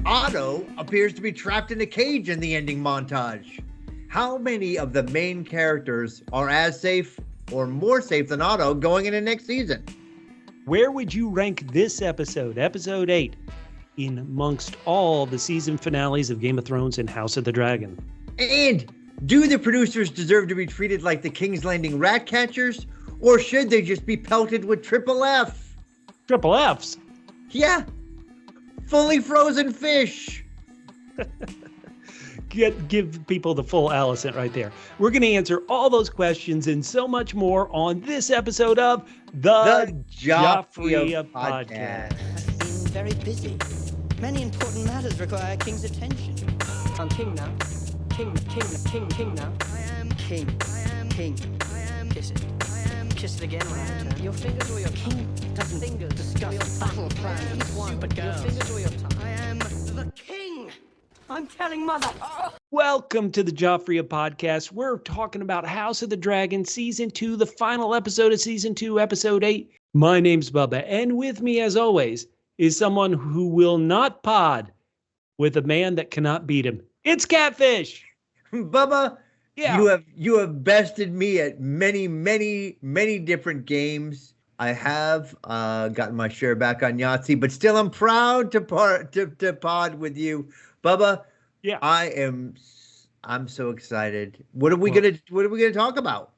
Otto appears to be trapped in a cage in the ending montage. How many of the main characters are as safe or more safe than Otto going into next season? Where would you rank this episode, episode 8, in amongst all the season finales of Game of Thrones and House of the Dragon? And do the producers deserve to be treated like the King's Landing rat catchers, or should they just be pelted with triple F? Triple Fs? Yeah. Fully frozen fish. Give people the full Alicent right there. We're going to answer all those questions and so much more on this episode of the Joffrey Podcast. I've been very busy. Many important matters require King's attention. I'm king now. King now. I am king. I am king. I am kiss it. I am kiss it again when I return. Your fingers or your king doesn't fingers discuss your battle plan. He's one. Stupid girl. Your fingers or your tongue. I am the king. I'm telling mother. Oh. Welcome to the Joffrey Podcast. We're talking about House of the Dragon Season 2, the final episode of Season 2, Episode 8. My name's Bubba, and with me, as always, is someone who will not pod with a man that cannot beat him. It's Catfish. Bubba, yeah. you have bested me at many different games. I have gotten my share back on Yahtzee, but still I'm proud to pod with you. Bubba, yeah. I'm so excited. What are we gonna talk about?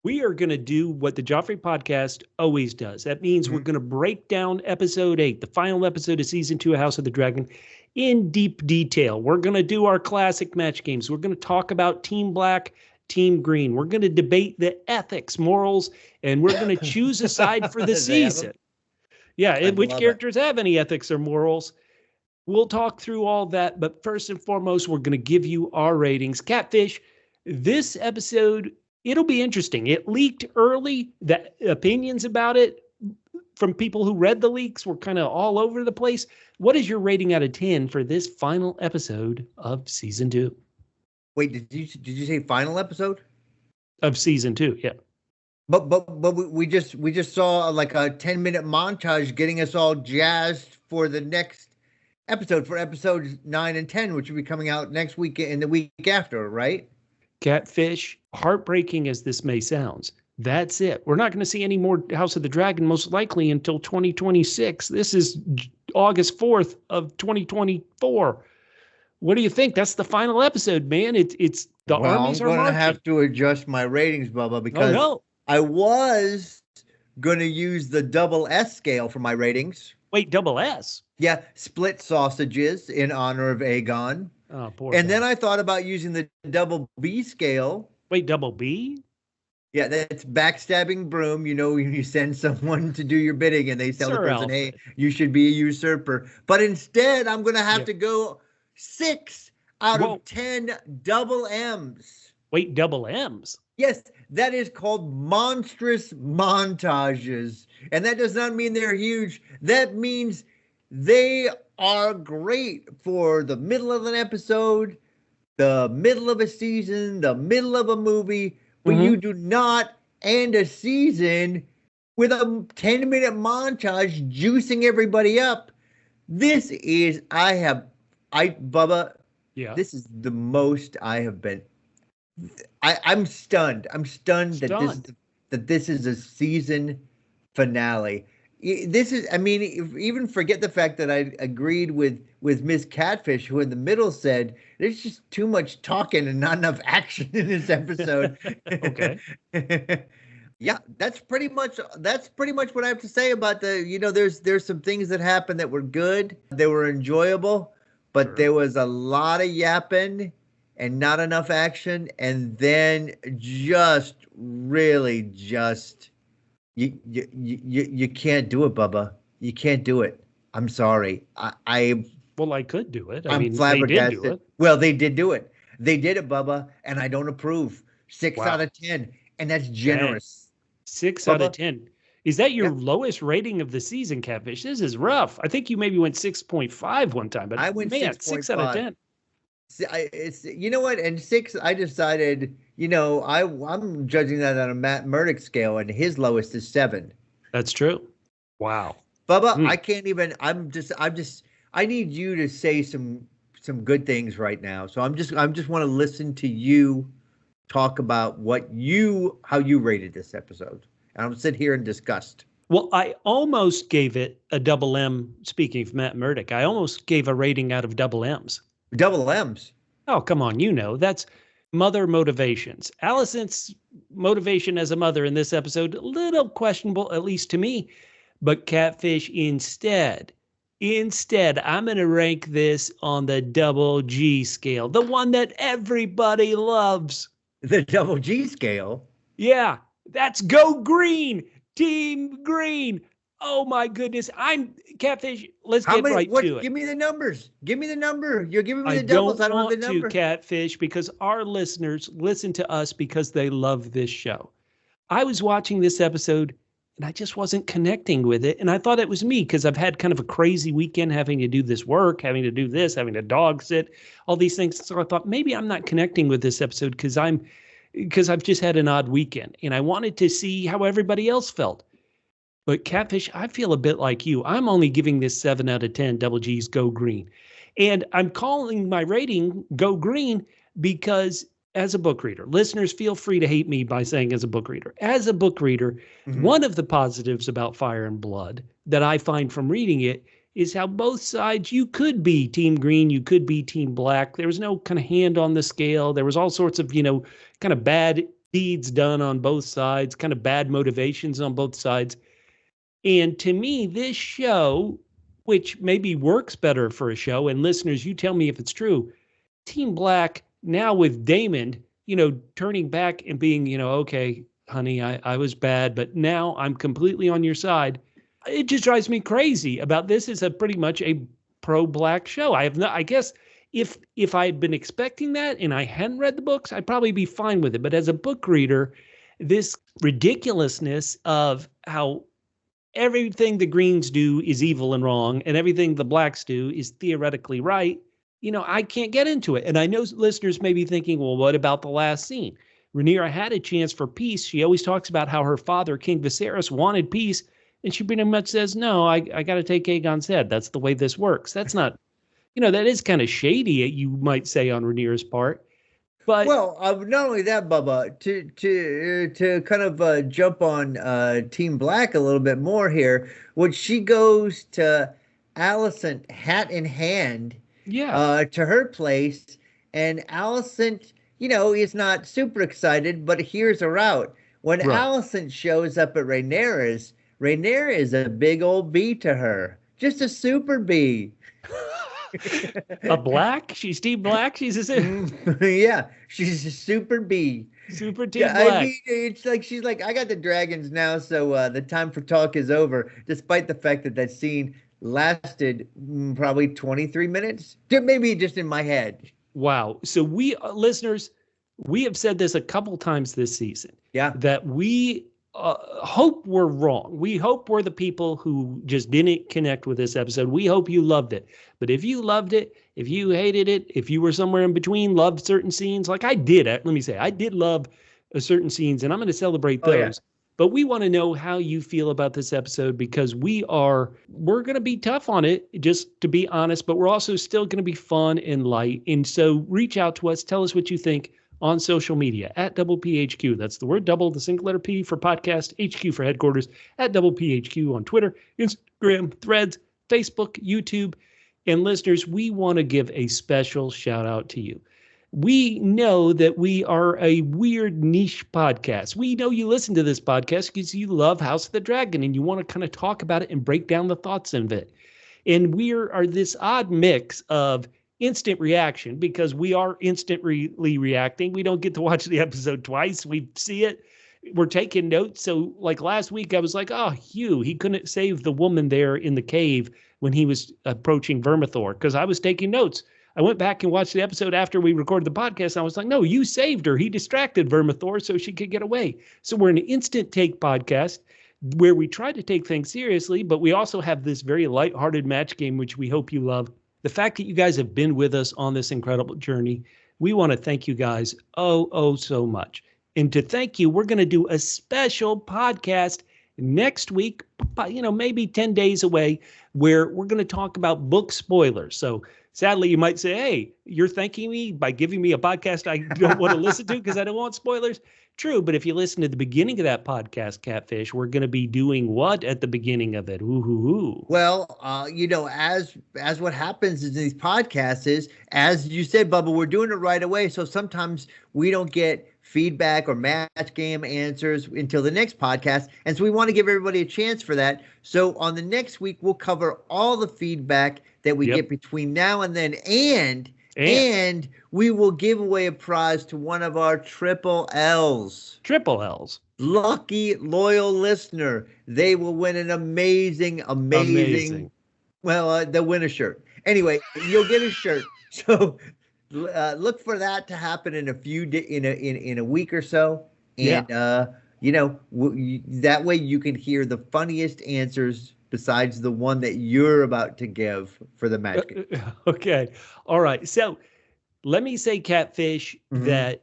We are gonna do what the Joffrey Podcast always does. That means we're gonna break down episode 8, the final episode of season 2 of House of the Dragon, in deep detail. We're gonna do our classic match games. We're gonna talk about Team Black, Team Green. We're gonna debate the ethics, morals, and we're gonna choose a side for the season. Yeah, which characters have any ethics or morals? We'll talk through all that, but first and foremost, we're going to give you our ratings. Catfish, this episode, it'll be interesting. It leaked early. The opinions about it from people who read the leaks were kind of all over the place. What is your rating out of 10 for this final episode of Season 2? Wait, did you say final episode? Of Season 2, yeah. But we just saw like a 10-minute montage getting us all jazzed for the next episode, for episodes 9 and 10, which will be coming out next week and the week after, right? Catfish, heartbreaking as this may sound, that's it. We're not going to see any more House of the Dragon most likely until 2026. This is August 4th of 2024. What do you think? That's the final episode, man. It's the armies are marching. I'm going to have to adjust my ratings, Bubba, because I was going to use the double S scale for my ratings. Wait, double S? Yeah, split sausages in honor of Aegon. Oh, poor And guy. then I thought about using the double B scale. Wait, double B? Yeah, that's backstabbing broom. You know, when you send someone to do your bidding and they tell the person, hey, you should be a usurper. But instead, I'm going to have to go 6 out of 10 double M's. Wait, double M's? Yes, that is called monstrous montages. And that does not mean they're huge. That means they are great for the middle of an episode, the middle of a season, the middle of a movie, when you do not end a season with a 10-minute montage juicing everybody up. This is, Bubba, this is the most I have been. I'm stunned. I'm stunned that this is a season finale. This is, I mean, even forget the fact that I agreed with Miss Catfish, who in the middle said there's just too much talking and not enough action in this episode. Okay. Yeah, that's pretty much what I have to say about there's some things that happened that were good, they were enjoyable, but there was a lot of yapping and not enough action, and then just you can't do it, Bubba. You can't do it. I'm sorry. I could do it. I'm flabbergasted. They did do it. Well, they did do it. They did it, Bubba, and I don't approve. 6 out of 10, and that's generous. 6 out of 10. Is that your lowest rating of the season, Catfish? This is rough. I think you maybe went 6.5 one time, but I went 6 out of 10. It's you know what? And 6, I decided. I'm judging that on a Matt Murdock scale, and his lowest is 7. That's true. Wow. Bubba, I can't even. I need you to say some good things right now. So I'm just want to listen to you talk about how you rated this episode. And I'm gonna sit here in disgust. Well, I almost gave it a double M. Speaking of Matt Murdock, I almost gave a rating out of double M's. Double M's. Oh, come on. That's mother motivations. Alicent's motivation as a mother in this episode, a little questionable, at least to me. But Catfish instead, I'm going to rank this on the double G scale, the one that everybody loves. The double G scale? Yeah, that's Go Green, Team Green. Oh my goodness. Catfish. Let's get right to it. Give me the numbers. Give me the number. You're giving me the doubles. I don't have the number. I don't want to, Catfish, because our listeners listen to us because they love this show. I was watching this episode and I just wasn't connecting with it. And I thought it was me because I've had kind of a crazy weekend having to do this work, having to do this, having to dog sit, all these things. So I thought maybe I'm not connecting with this episode because I've just had an odd weekend and I wanted to see how everybody else felt. But Catfish, I feel a bit like you. I'm only giving this 7 out of 10 double G's Go Green. And I'm calling my rating Go Green because as a book reader, listeners feel free to hate me by saying as a book reader. As a book reader, one of the positives about Fire and Blood that I find from reading it is how both sides, you could be Team Green, you could be Team Black. There was no kind of hand on the scale. There was all sorts of, kind of bad deeds done on both sides, kind of bad motivations on both sides. And to me, this show, which maybe works better for a show, and listeners, you tell me if it's true, Team Black, now with Aemond, turning back and being, okay, honey, I was bad, but now I'm completely on your side. It just drives me crazy about this. Is a pretty much a pro-Black show. I guess if I had been expecting that and I hadn't read the books, I'd probably be fine with it. But as a book reader, this ridiculousness of how everything the Greens do is evil and wrong, and everything the Blacks do is theoretically right, I can't get into it. And I know listeners may be thinking, well, what about the last scene? Rhaenyra had a chance for peace. She always talks about how her father, King Viserys, wanted peace, and she pretty much says, no, I got to take Aegon's head. That's the way this works. That's not, that is kind of shady, you might say, on Rhaenyra's part. But not only that, Bubba, to kind of jump on Team Black a little bit more here, when she goes to Alicent hat in hand, to her place, and Alicent, is not super excited, but hears her out. When Alicent shows up at Rhaenyra's, Rhaenyra is a big old B to her, just a super B. A Black? She's Team Black? She's yeah, she's a super B. Super Team Black. I mean, it's like she's like, I got the dragons now, so the time for talk is over, despite the fact that scene lasted probably 23 minutes, maybe just in my head. Wow. So we, listeners, we have said this a couple times this season. Yeah. That we hope we're wrong. We hope we're the people who just didn't connect with this episode. We hope you loved it. But if you loved it, if you hated it, if you were somewhere in between, loved certain scenes, like I did, let me say, I did love certain scenes, and I'm going to celebrate those. Yeah. But we want to know how you feel about this episode, because we're going to be tough on it, just to be honest, but we're also still going to be fun and light. And so reach out to us. Tell us what you think on social media at Double PHQ. That's the word double, the single letter P for podcast, HQ for headquarters, at Double PHQ on Twitter, Instagram, Threads, Facebook, YouTube. And listeners, we want to give a special shout out to you. We know that we are a weird niche podcast. We know you listen to this podcast because you love House of the Dragon and you want to kind of talk about it and break down the thoughts of it. And we are this odd mix of instant reaction, because we are instantly reacting. We don't get to watch the episode twice. We see it. We're taking notes. So like last week, I was like, oh, Hugh, he couldn't save the woman there in the cave when he was approaching Vermithor, because I was taking notes. I went back and watched the episode after we recorded the podcast. And I was like, no, you saved her. He distracted Vermithor so she could get away. So we're an instant take podcast where we try to take things seriously, but we also have this very lighthearted match game, which we hope you love. The fact that you guys have been with us on this incredible journey, we want to thank you guys so much. And to thank you, we're going to do a special podcast next week maybe 10 days away, where we're going to talk about book spoilers. So sadly, you might say, hey, you're thanking me by giving me a podcast I don't want to listen to because I don't want spoilers. True, but if you listen to the beginning of that podcast, Catfish, we're going to be doing what at the beginning of it? Ooh. Well, as what happens in these podcasts is, as you said, Bubba, we're doing it right away. So sometimes we don't get feedback or match game answers until the next podcast. And so we want to give everybody a chance for that. So on the next week, we'll cover all the feedback that we get between now and then. And we will give away a prize to one of our triple L's. Triple L's. Lucky, loyal listener. They will win an amazing. Well, they'll win a shirt. Anyway, you'll get a shirt. So look for that to happen in in a week or so. And, that way you can hear the funniest answers besides the one that you're about to give for the match game. Okay. All right. So let me say, Catfish, that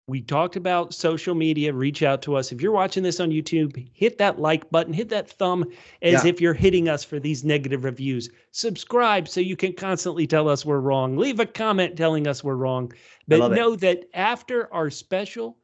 we talked about social media. Reach out to us. If you're watching this on YouTube, hit that like button, hit that thumb as if you're hitting us for these negative reviews. Subscribe so you can constantly tell us we're wrong. Leave a comment telling us we're wrong. But know that after our special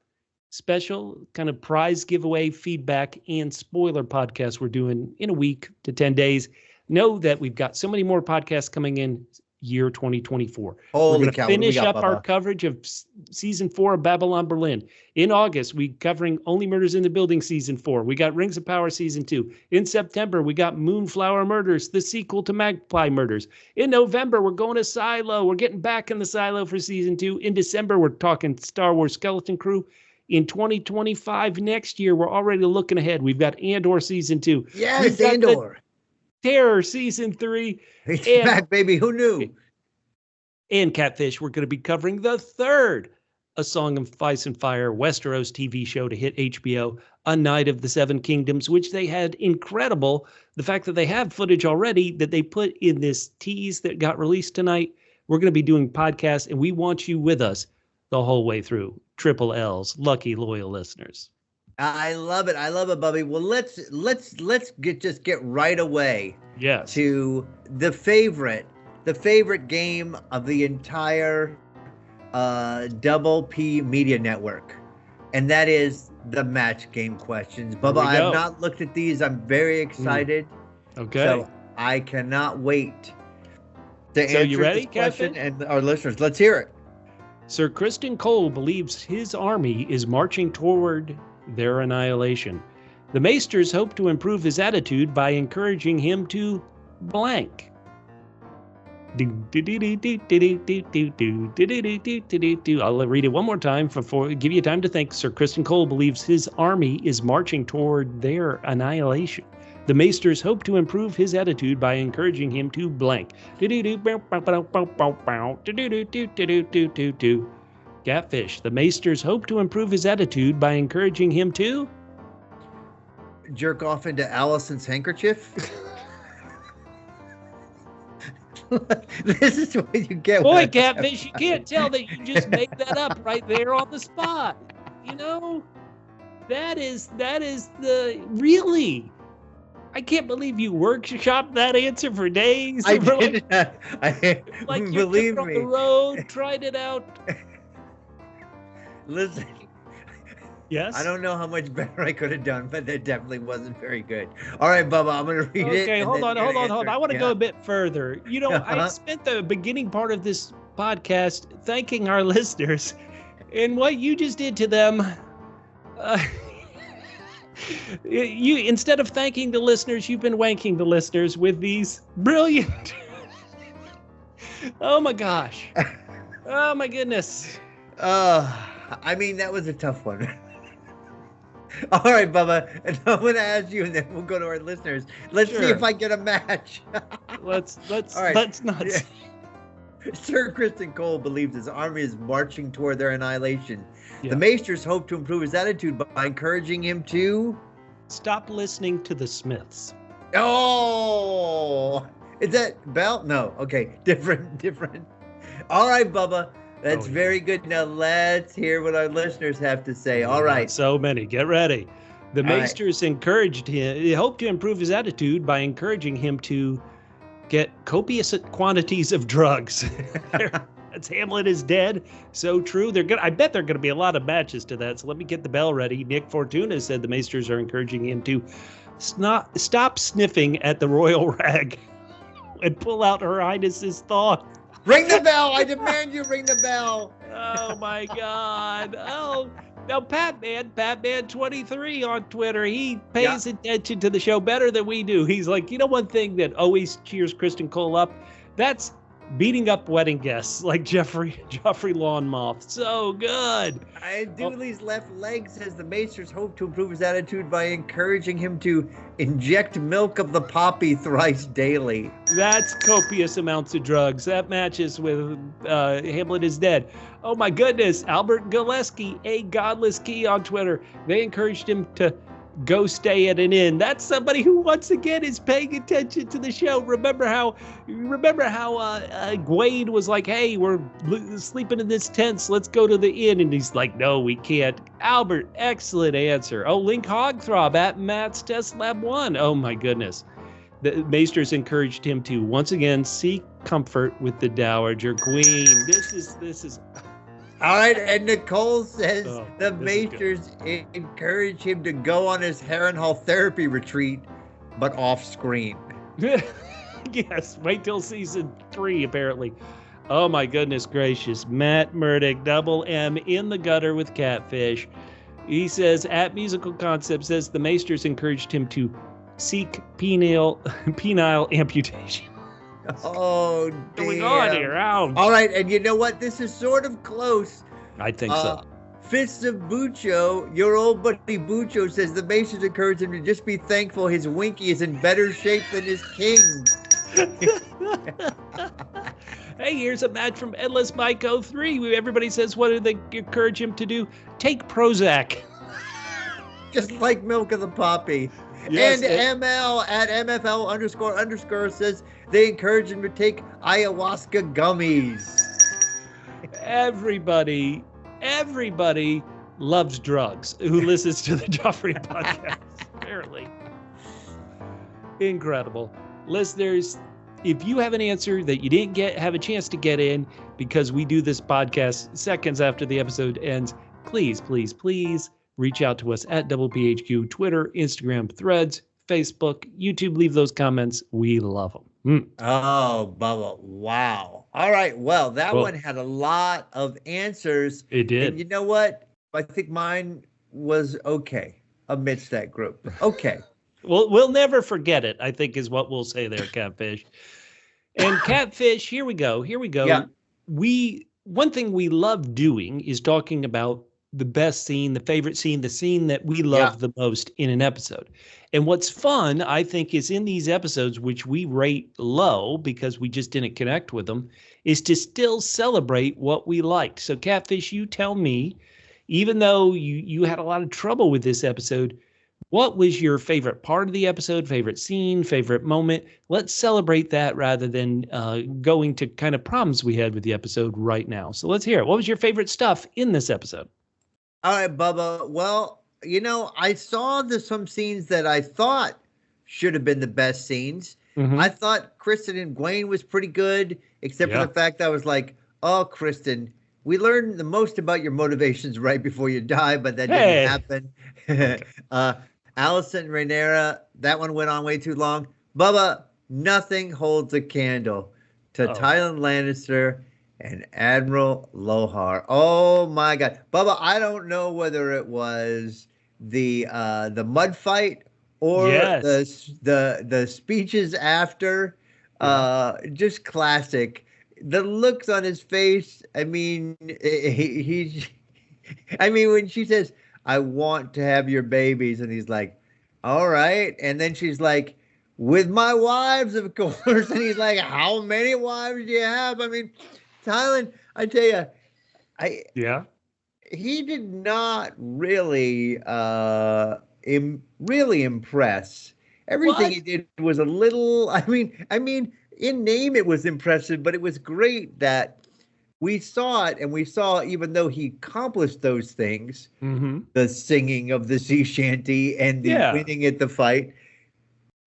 kind of prize giveaway, feedback, and spoiler podcast we're doing in a week to 10 days, know that we've got so many more podcasts coming in year 2024. We're going to finish up our coverage of season 4 of Babylon Berlin. In August, we covering Only Murders in the Building season 4. We got Rings of Power season 2. In September, we got Moonflower Murders, the sequel to Magpie Murders. In November, we're going to Silo. We're getting back in the Silo for season 2. In December, we're talking Star Wars Skeleton Crew. In 2025, next year, we're already looking ahead. We've got Andor season 2. Yes, Andor. Terror season 3. It's back, baby. Who knew? And Catfish, we're going to be covering the third A Song of Ice and Fire Westeros TV show to hit HBO, A Night of the Seven Kingdoms, which they had incredible. The fact that they have footage already that they put in this tease that got released tonight. We're going to be doing podcasts, and we want you with us the whole way through. Triple L's, lucky loyal listeners. I love it. I love it, Bubby. Well, let's get right away. Yes. To the favorite game of the entire Double P Media Network, and that is the match game questions. Bubba, I have not looked at these. I'm very excited. Okay. So I cannot wait to answer you ready, this question, Catfish? and our listeners. Let's hear it. Sir Criston Cole believes his army is marching toward their annihilation. The Maesters hope to improve his attitude by encouraging him to blank. I'll read it one more time give you time to think. Sir Criston Cole believes his army is marching toward their annihilation. The Maesters hope to improve his attitude by encouraging him to blank. Catfish. The Maesters hope to improve his attitude by encouraging him to jerk off into Alicent's handkerchief. This is what you get. Boy, Catfish, you can't tell that you just made that up right there on the spot. You know, that is the really. I can't believe you workshopped that answer for days. I did. Like you believe took it me. on the road, tried it out. Listen. Yes. I don't know how much better I could have done, but that definitely wasn't very good. All right, Bubba, I'm going to read it. Okay, hold on. I want to go a bit further. You know, Uh-huh. I spent the beginning part of this podcast thanking our listeners, and what you just did to them. You instead of thanking the listeners, you've been wanking the listeners with these brilliant. Oh my gosh! Oh my goodness! I mean, that was a tough one. All right, Bubba, and I'm going to ask you, and then we'll go to our listeners. Let's see if I get a match. Let's right. not. Yeah. Sir Criston Cole believes his army is marching toward their annihilation. Yeah. The Maesters hope to improve his attitude by encouraging him to stop listening to the Smiths. Oh, is that Bell? No. Okay, different. All right, Bubba. That's very good. Now let's hear what our listeners have to say. All right. So many. Get ready. The Maesters encouraged him, he hoped to improve his attitude by encouraging him to get copious quantities of drugs. That's Hamlet is dead. So true. I bet there are going to be a lot of matches to that. So let me get the bell ready. Nick Fortuna said the Maesters are encouraging him to stop sniffing at the royal rag and pull out Her Highness's thought. Ring the bell. I demand you ring the bell. Oh, my God. Oh, now Patman 23 on Twitter, he pays attention to the show better than we do. He's like, one thing that always cheers Kristen Cole up? That's beating up wedding guests like Joffrey Lawn Moth. So good. And Dooley's left leg says the Maesters hope to improve his attitude by encouraging him to inject milk of the poppy thrice daily. That's copious amounts of drugs. That matches with Hamlet is dead. Oh my goodness. Albert Gillespie, a godless key on Twitter. They encouraged him to go stay at an inn. That's somebody who once again is paying attention to the show. Remember how Gwade was like, hey, we're sleeping in this tent, so let's go to the inn. And he's like, no, we can't. Albert, excellent answer. Oh, Link Hogthrob at Matt's Test Lab 1. Oh my goodness. The Maesters encouraged him to once again seek comfort with the Dowager Queen. This is all right, and Nicole says the Maesters encourage him to go on his Harrenhal therapy retreat, but off screen. Yes, wait till season 3, apparently. Oh my goodness gracious. Matt Murdoch, double M in the gutter with Catfish. He says, at Musical Concept says the Maesters encouraged him to seek penile amputation. Oh, damn. What's going on here? Ow. All right, and you know what? This is sort of close. I think so. Fists of Bucho, your old buddy Bucho, says the Maesters encourage him to just be thankful his Winky is in better shape than his king. Hey, here's a match from Endless Mike 03. Everybody says, what do they encourage him to do? Take Prozac. Just like milk of the poppy. Yes, and ML at MFL__ says they encourage him to take ayahuasca gummies. Everybody loves drugs who listens to the Joffrey podcast, apparently. Incredible. Listeners, if you have an answer that you didn't have a chance to get in because we do this podcast seconds after the episode ends, please reach out to us at PHQ, Twitter, Instagram, Threads, Facebook, YouTube. Leave those comments. We love them. Oh, Bubba. Wow. All right. Well, that one had a lot of answers. It did. And you know what? I think mine was okay amidst that group. Okay. We'll never forget it, I think is what we'll say there, Catfish. And Catfish, here we go. Yeah. One thing we love doing is talking about the best scene, the favorite scene, the scene that we love the most in an episode. And what's fun, I think, is in these episodes, which we rate low because we just didn't connect with them, is to still celebrate what we liked. So Catfish, you tell me, even though you had a lot of trouble with this episode, what was your favorite part of the episode, favorite scene, favorite moment? Let's celebrate that rather than going to kind of problems we had with the episode right now. So let's hear it. What was your favorite stuff in this episode? All right, Bubba. Well, I saw some scenes that I thought should have been the best scenes. Mm-hmm. I thought Kristen and Gwen was pretty good, except for the fact that I was like, oh, Kristen, we learned the most about your motivations right before you die, but that didn't happen. Okay. Alicent and Rhaenyra, that one went on way too long. Bubba, nothing holds a candle to Tyland Lannister and Admiral Lohar. Oh my God, Bubba! I don't know whether it was the mud fight or the speeches after. Just classic. The looks on his face. I mean, when she says, "I want to have your babies," and he's like, "All right," and then she's like, "With my wives, of course," and he's like, "How many wives do you have?" I mean, Tyland, I tell you, he did not really, really impress. Everything he did was a little. I mean, in name it was impressive, but it was great that we saw it, and we saw, even though he accomplished those things, the singing of the sea shanty and the winning at the fight,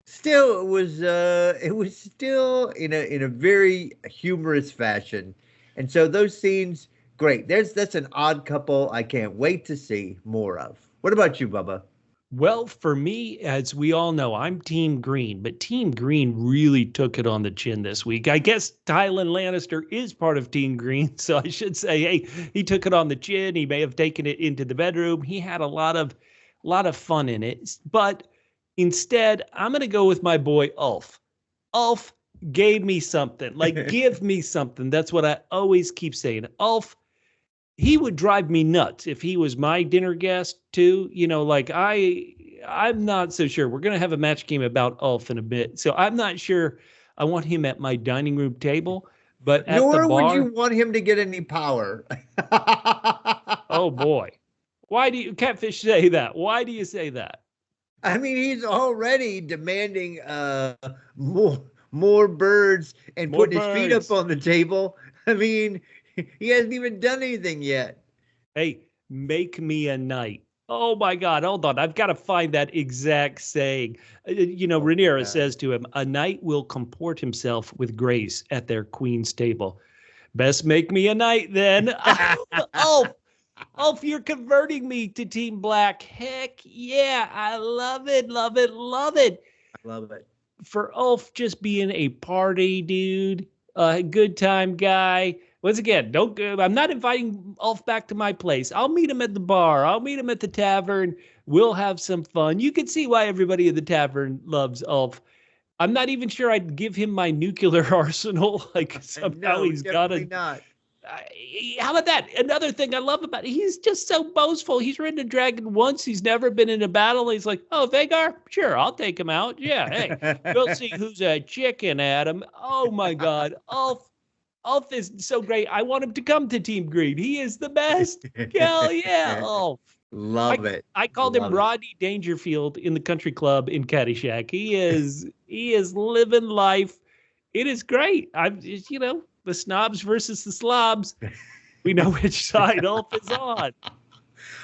still it was still in a very humorous fashion. And so those scenes, great. That's an odd couple I can't wait to see more of. What about you, Bubba? Well, for me, as we all know, I'm Team Green, but Team Green really took it on the chin this week. I guess Tyland Lannister is part of Team Green, so I should say, hey, he took it on the chin. He may have taken it into the bedroom. He had a lot of fun in it. But instead, I'm going to go with my boy Ulf. Ulf gave me something. Like, give me something. That's what I always keep saying. Ulf, he would drive me nuts if he was my dinner guest too. You know, like I'm not so sure. We're going to have a match game about Ulf in a bit. So I'm not sure I want him at my dining room table, but at the bar. Nor would you want him to get any power. Oh boy. Why do you, Catfish, say that? Why do you say that? I mean, he's already demanding more birds and putting his feet up on the table. I mean, he hasn't even done anything yet. Hey, make me a knight. Oh my God, hold on. I've got to find that exact saying. Rhaenyra says to him, a knight will comport himself with grace at their queen's table. Best make me a knight then. Ulf, you're converting me to Team Black. Heck yeah, I love it, love it, love it. I love it. For Ulf just being a party dude, a good time guy. Once again, I'm not inviting Ulf back to my place. I'll meet him at the bar. I'll meet him at the tavern. We'll have some fun. You can see why everybody at the tavern loves Ulf. I'm not even sure I'd give him my nuclear arsenal. Like somehow he's got it. Not. How about that? Another thing I love about it, he's just so boastful. He's ridden a dragon once. He's never been in a battle. He's like, oh, Vagar? Sure, I'll take him out. Yeah, hey, go see who's a chicken, Adam. Oh, my God. Ulf is so great. I want him to come to Team Green. He is the best. Hell yeah, Ulf. Love it. I called him Rodney Dangerfield in the country club in Caddyshack. He is living life. It is great. The snobs versus the slobs. We know which side Ulf is on.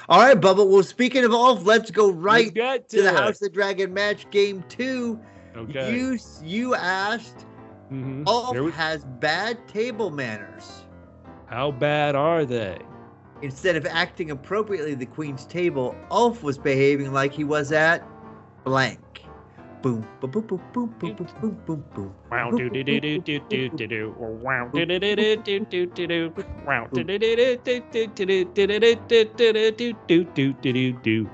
All right, Bubba. Well, speaking of Ulf, let's go right to the House of the Dragon match game 2. Okay. You asked, Ulf has bad table manners. How bad are they? Instead of acting appropriately at the Queen's table, Ulf was behaving like he was at blank. Boom, boom, boom, boom, boom, boom, boom, boom, boom, boom. Wow, do do do do do do do do. Wow, do do do do do do do do. Wow, do do do do do do do do do do do.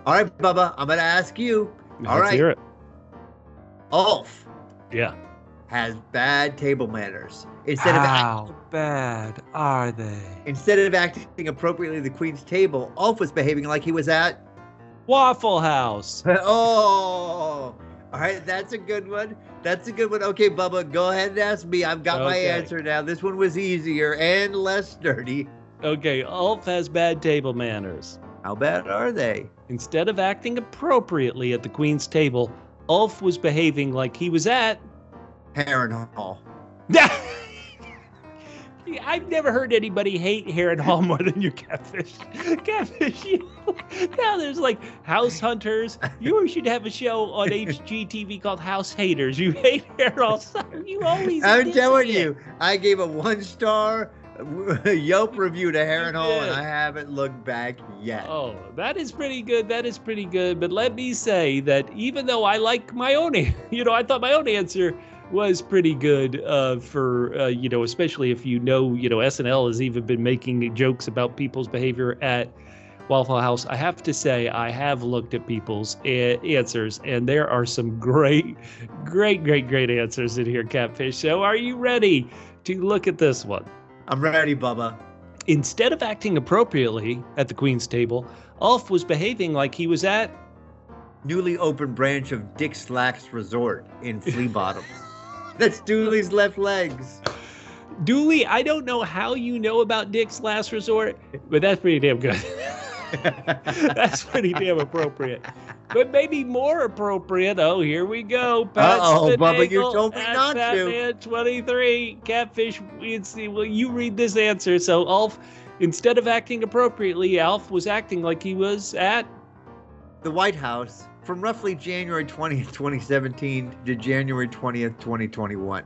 All right, Bubba, I'm gonna ask you. All right, hear it. Ulf. Yeah. Has bad table manners. How bad are they? Instead of acting appropriately at the Queen's table, Ulf was behaving like he was at Waffle House. Oh, all right. That's a good one. Okay, Bubba, go ahead and ask me. I've got my answer now. This one was easier and less dirty. Okay, Ulf has bad table manners. How bad are they? Instead of acting appropriately at the Queen's table, Ulf was behaving like he was at Harrenhal. I've never heard anybody hate Harrenhal more than you, Catfish. Catfish, now there's like House Hunters. You should have a show on HGTV called House Haters. You hate Harrenhal. You always. I'm telling you, I gave a 1-star Yelp review to Harrenhal, and I haven't looked back yet. Oh, that is pretty good. But let me say that even though I like my own, I thought my own answer was pretty good for especially if SNL has even been making jokes about people's behavior at Waffle House. I have to say I have looked at people's answers, and there are some great answers in here, Catfish. So are you ready to look at this one? I'm ready, Bubba. Instead of acting appropriately at the Queen's table, Ulf was behaving like he was at newly opened branch of Dick Slack's Resort in Flea Bottom. That's Dooley's left legs. Dooley, I don't know how you know about Dick's Last Resort, but that's pretty damn good. That's pretty damn appropriate. But maybe more appropriate. Oh, here we go. Bubba, you told me not to. Batman 23. Catfish. Well, you read this answer. So, Ulf, instead of acting appropriately, Alf was acting like he was at the White House from roughly January 20th, 2017 to January 20th, 2021.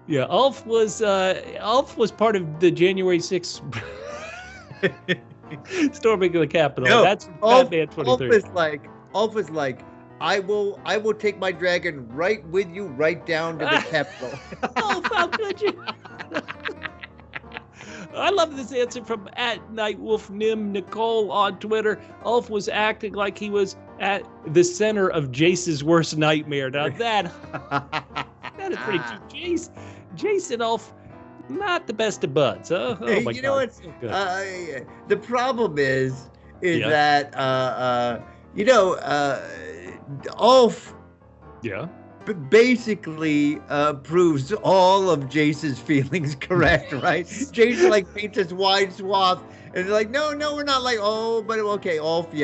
Yeah, Ulf was part of the January 6th storming of the Capitol. No, that's Batman 23. Ulf is like, I will take my dragon right with you, right down to the Capitol. Ulf, how could you? I love this answer from @NightWolfNim Nicole on Twitter. Ulf was acting like he was at the center of Jace's worst nightmare. Now that is pretty true. Jace and Ulf, not the best of buds. Oh my God. You know what? The problem is that Ulf. Yeah. Basically proves all of Jace's feelings correct, right? Jace like paints this wide swath, and they're like, no, we're not like, but okay, Ulf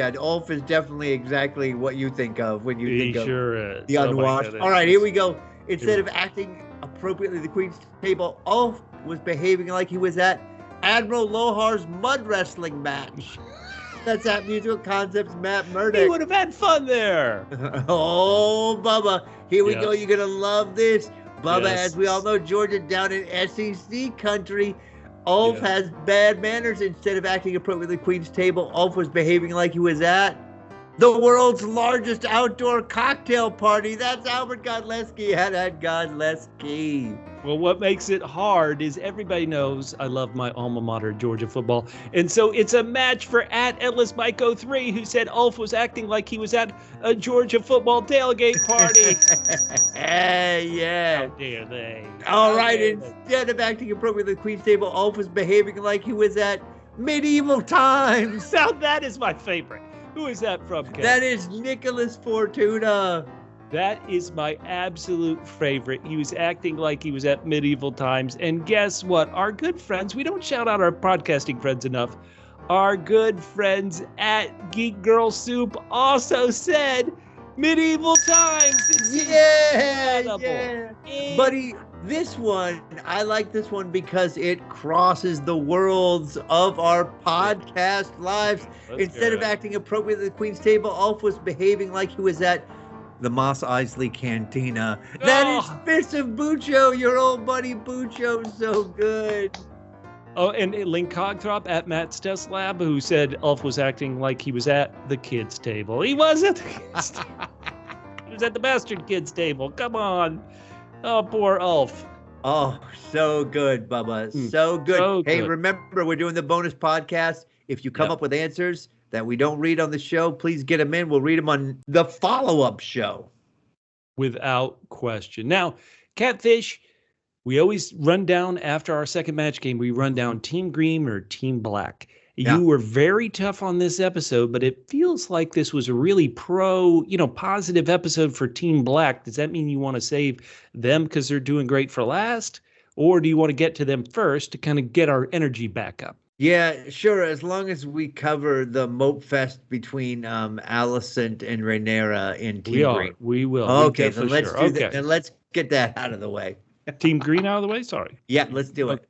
is definitely exactly what you think of when you think of the unwashed. All right, here we go. Instead of acting appropriately at the Queen's table, Ulf was behaving like he was at Admiral Lohar's mud wrestling match. That's at Musical Concepts, Matt Murdock. He would have had fun there. Oh, Bubba. Here we go. You're going to love this. Bubba, as we all know, Georgia down in SEC country. Ulf has bad manners. Instead of acting appropriately at the Queen's table, Ulf was behaving like he was at the world's largest outdoor cocktail party. That's Albert Godleski at Godleski. Well, what makes it hard is everybody knows I love my alma mater, Georgia football. And so it's a match for @EndlessMike03, who said Ulf was acting like he was at a Georgia football tailgate party. Yeah. How dare they? All right, instead of acting appropriately at the Queen's table, Ulf was behaving like he was at medieval times. Now that is my favorite. Who is that from, Ken? That is Nicholas Fortuna. That is my absolute favorite. He was acting like he was at medieval times. And guess what? Our good friends, we don't shout out our podcasting friends enough. Our good friends at Geek Girl Soup also said medieval times. It's incredible. Buddy, this one, I like this one because it crosses the worlds of our podcast lives. Instead of acting appropriately at the Queen's table, Ulf was behaving like he was at the Mos Eisley Cantina. That is Fist of Bucho, your old buddy Bucho, so good. Oh, and Link Cogthrop at Matt's Test Lab, who said Ulf was acting like he was at the kids' table. He wasn't. He was at the bastard kids' table. Come on. Oh, poor Ulf. Oh, so good, Bubba. So good. Hey, remember, we're doing the bonus podcast. If you come up with answers that we don't read on the show, please get them in. We'll read them on the follow-up show. Without question. Now, Catfish, we always run down after our second match game. We run down Team Green or Team Black. You were very tough on this episode, but it feels like this was a really positive episode for Team Black. Does that mean you want to save them because they're doing great for last? Or do you want to get to them first to kind of get our energy back up? Yeah, sure. As long as we cover the mope fest between Alicent and Rhaenyra in Team Green. We will. Okay, then let's do that. Then let's get that out of the way. Team Green out of the way? Sorry. Yeah, let's do it.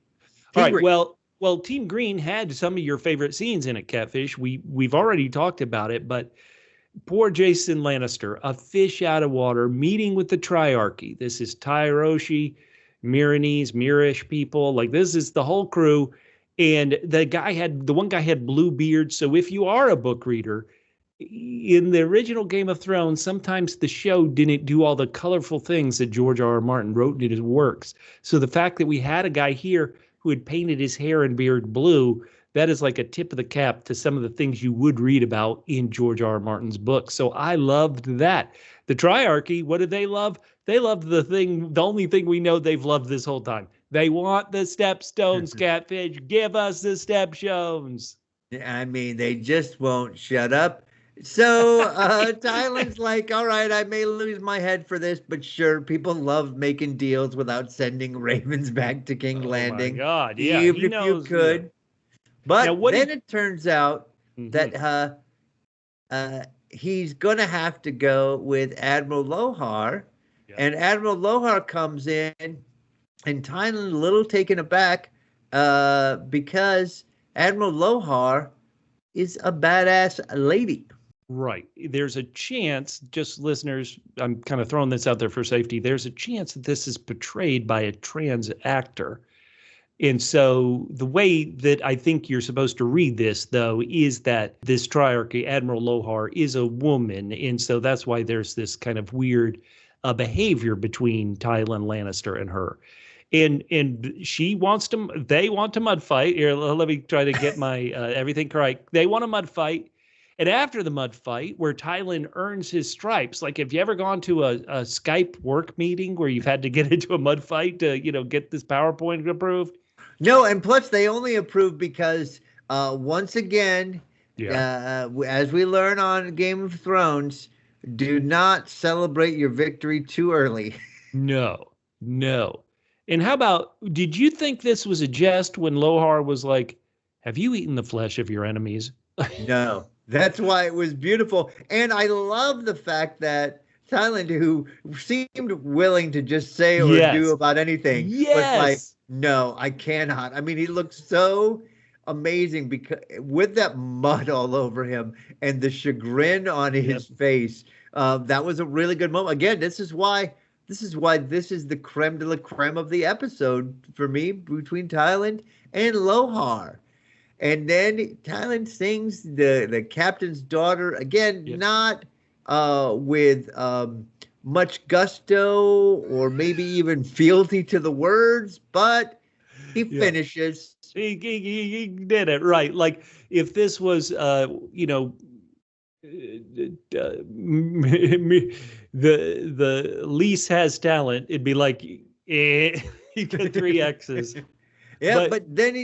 All right, well, Team Green had some of your favorite scenes in it, Catfish. We've already talked about it, but poor Jason Lannister, a fish out of water, meeting with the Triarchy. This is Tyroshi, Mirish people. Like, this is the whole crew. And the one guy had blue beard. So if you are a book reader, in the original Game of Thrones, sometimes the show didn't do all the colorful things that George R.R. Martin wrote in his works. So the fact that we had a guy here who had painted his hair and beard blue, that is like a tip of the cap to some of the things you would read about in George R.R. Martin's books. So I loved that. The Triarchy, what did they love? They loved the only thing we know they've loved this whole time. They want the stepstones, Catfish. Give us the stepstones. I mean, they just won't shut up. So Tyland's like, all right, I may lose my head for this, but sure, people love making deals without sending ravens back to King Landing. Oh, my God. Yeah, even if you could. But then it turns out that he's going to have to go with Admiral Lohar. Yeah. And Admiral Lohar comes in, and Tyland a little taken aback because Admiral Lohar is a badass lady. Right. There's a chance, just listeners, I'm kind of throwing this out there for safety. There's a chance that this is portrayed by a trans actor. And so the way that I think you're supposed to read this, though, is that this triarchy, Admiral Lohar, is a woman. And so that's why there's this kind of weird behavior between Tyland Lannister and her. And they want to mud fight. Here, let me try to get my everything correct. They want a mud fight. And after the mud fight, where Tyland earns his stripes, like have you ever gone to a Skype work meeting where you've had to get into a mud fight to, get this PowerPoint approved? No, and plus they only approve because once again, as we learn on Game of Thrones, do not celebrate your victory too early. No. And how about, did you think this was a jest when Lohar was like, have you eaten the flesh of your enemies? No. That's why it was beautiful. And I love the fact that Tyland, who seemed willing to just say or do about anything, was like, no, I cannot. I mean, he looked so amazing because with that mud all over him and the chagrin on his face. That was a really good moment. Again, this is why this is the creme de la creme of the episode for me, between Tyland and Lohar. And then Tyland sings the captain's daughter again, not with much gusto or maybe even fealty to the words, but he finishes. He did it right. Like if this was, the lease has talent, it'd be like, you get 3 X's. Yeah, but then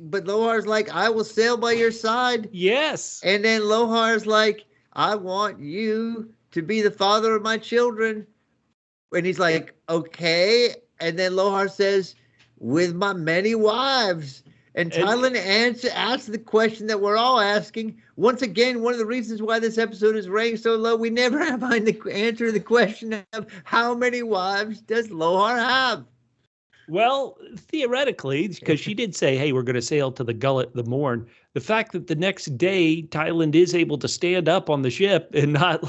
but Lohar's like, I will sail by your side. Yes. And then Lohar's like, I want you to be the father of my children. And he's like, okay. And then Lohar says, with my many wives. And Tyland asks the question that we're all asking. Once again, one of the reasons why this episode is ranked so low, we never have to answer the question of how many wives does Lohar have? Well, theoretically, because she did say, hey, we're going to sail to the Gullet the morn. The fact that the next day Tyland is able to stand up on the ship and not,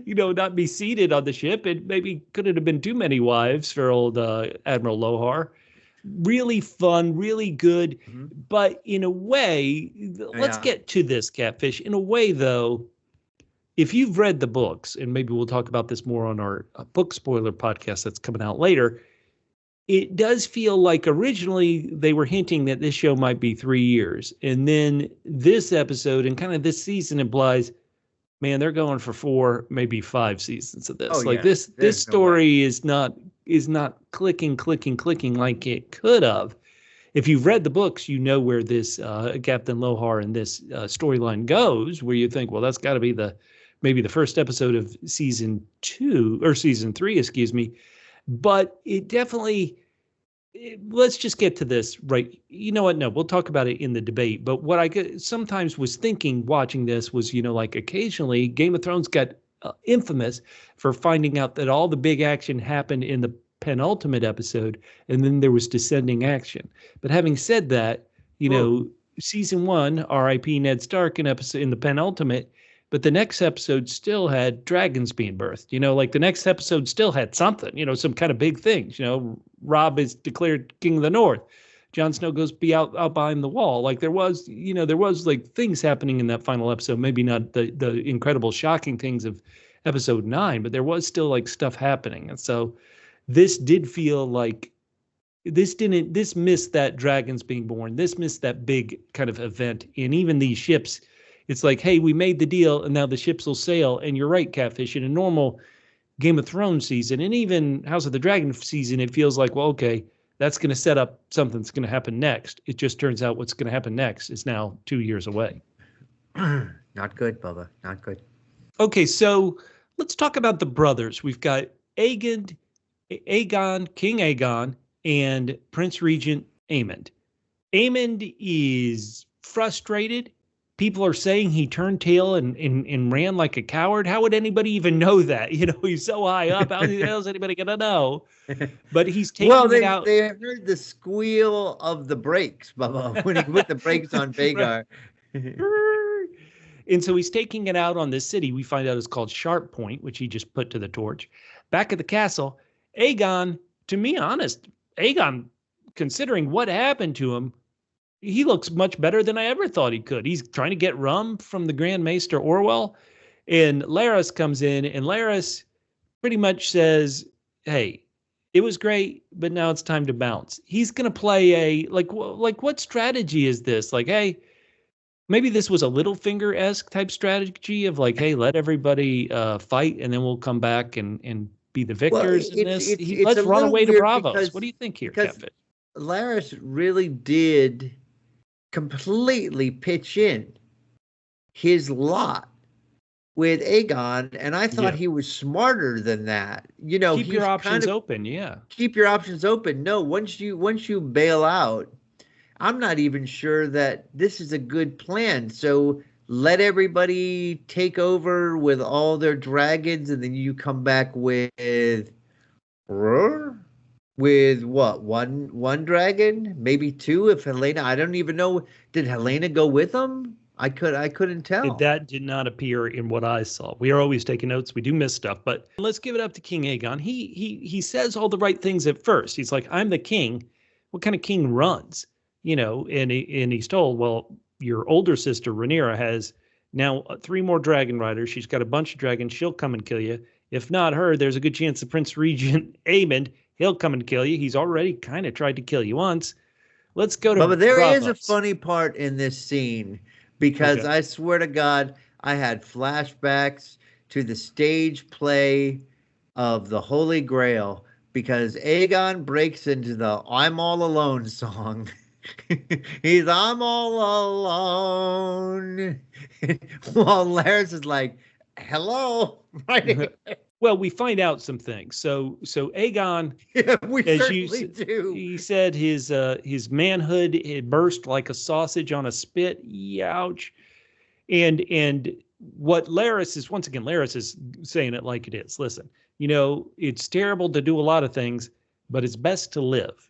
not be seated on the ship, it maybe couldn't have been too many wives for old Admiral Lohar. Really fun, really good. Mm-hmm. But in a way, let's get to this, Catfish. In a way, though, if you've read the books, and maybe we'll talk about this more on our book spoiler podcast that's coming out later, it does feel like originally they were hinting that this show might be 3 years. And then this episode and kind of this season implies, man, they're going for 4, maybe 5 seasons of this. This story is not clicking like it could have. If you've read the books, you know where this Captain Lohar and this storyline goes, where you think, well, that's got to be maybe the first episode of season 3, excuse me. But it definitely, let's just get to this, right? You know what? No, we'll talk about it in the debate. But what I sometimes was thinking watching this was, like occasionally Game of Thrones got infamous for finding out that all the big action happened in the penultimate episode, and then there was descending action. But having said that, season 1, R.I.P. Ned Stark in the penultimate, but the next episode still had dragons being birthed. The next episode still had something, some kind of big things. Robb is declared king of the North. Jon Snow goes out behind the wall. Like there was like things happening in that final episode. Maybe not the incredible, shocking things of episode 9, but there was still like stuff happening. And so this did feel like this missed that dragons being born. This missed that big kind of event. And even these ships, it's like, hey, we made the deal and now the ships will sail. And you're right, Catfish, in a normal Game of Thrones season and even House of the Dragon season, it feels like, well, okay, that's going to set up something that's going to happen next. It just turns out what's going to happen next is now 2 years away. Not good, Bubba. Not good. Okay, so let's talk about the brothers. We've got King Aegon, and Prince Regent Aemond. Aemond is frustrated. people are saying he turned tail and ran like a coward. How would anybody even know that? He's so high up. How the hell is anybody going to know? But he's taking it out. They heard the squeal of the brakes, Bubba, when he put the brakes on Vhagar. And so he's taking it out on this city. We find out it's called Sharp Point, which he just put to the torch. Back at the castle, Aegon, to be honest, Aegon, considering what happened to him, he looks much better than I ever thought he could. He's trying to get rum from the Grand Maester Orwell. And Larys comes in, and Larys pretty much says, hey, it was great, but now it's time to bounce. He's going to play what strategy is this? Like, hey, maybe this was a Littlefinger-esque type strategy of like, hey, let everybody fight, and then we'll come back and be the victors in this. Let's run away to Bravos. What do you think here, Catfish? Larys really did completely pitch in his lot with Aegon, and I thought he was smarter than that. Keep your options open. Yeah, keep your options open. No, once you bail out, I'm not even sure that this is a good plan. So let everybody take over with all their dragons, and then you come back with what? One dragon, maybe two if Helaena. I don't even know. Did Helaena go with them? I couldn't tell. That did not appear in what I saw. We are always taking notes. We do miss stuff, but let's give it up to King Aegon. He says all the right things at first. He's like, I'm the king. What kind of king runs? And he's told, well, your older sister Rhaenyra has now 3 more dragon riders. She's got a bunch of dragons. She'll come and kill you. If not her, there's a good chance the Prince Regent Aemond, he'll come and kill you. He's already kind of tried to kill you once. Let's go to But there Bravos. is a funny part in this scene, because I swear to God, I had flashbacks to the stage play of the Holy Grail, because Aegon breaks into the I'm All Alone song. He's I'm all alone. While Larys is like, hello. Right. Well, we find out some things. So Aegon, we certainly do. He said his manhood had burst like a sausage on a spit. Youch. And what Larys is, once again, Larys is saying it like it is. Listen, it's terrible to do a lot of things, but it's best to live.